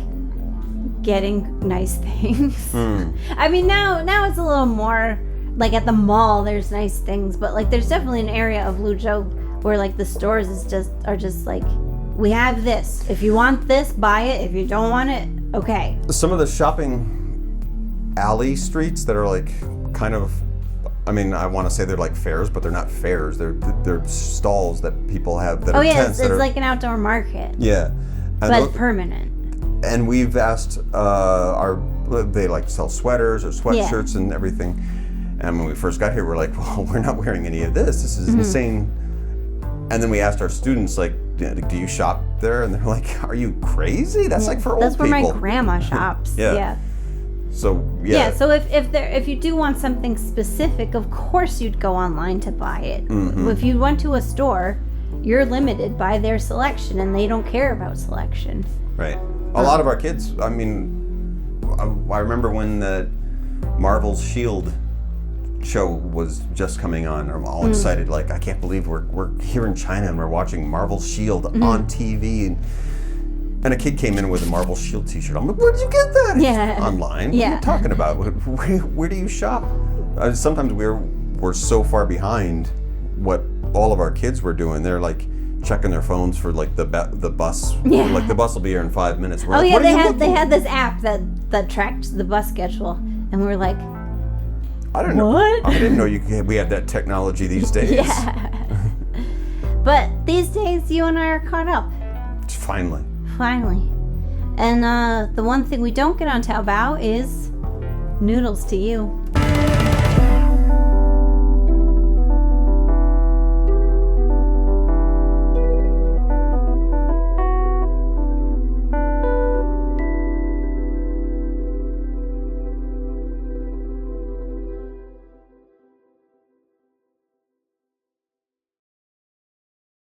getting nice things. I mean, now it's a little more like at the mall there's nice things, but like there's definitely an area of Luzhou where like the stores are just like, we have this. If you want this, buy it. If you don't want it, okay. Some of the shopping alley streets that are like kind of, I mean, I want to say they're like fairs, but they're not fairs. They're stalls that people have that are tents. It's like an outdoor market. Yeah. But permanent. And we've asked they like sell sweaters or sweatshirts and everything. And when we first got here, we're like, well, we're not wearing any of this. This is insane. And then we asked our students, like, do you shop there? And they're like, are you crazy? That's like for old people. That's where my grandma shops. Yeah. So So if you do want something specific, of course you'd go online to buy it. If you went to a store, you're limited by their selection, and they don't care about selection. Right. A lot of our kids. I mean, I remember when the Marvel's Shield show was just coming on. I'm all excited, like I can't believe we're here in China and we're watching Marvel Shield on TV. And a kid came in with a Marvel Shield t-shirt. I'm like, where'd you get that? Yeah. Online. Yeah. What are you talking about? Where do you shop? Sometimes we're so far behind what all of our kids were doing. They're like checking their phones for like the bus. Yeah. Like the bus will be here in 5 minutes. We're Oh like, yeah, what are you they looking had this app that tracked the bus schedule, and we were like, I don't know. What? I didn't know we had that technology these days. yeah. But these days, you and I are caught up. Finally. Finally. And the one thing we don't get on Taobao is noodles to you.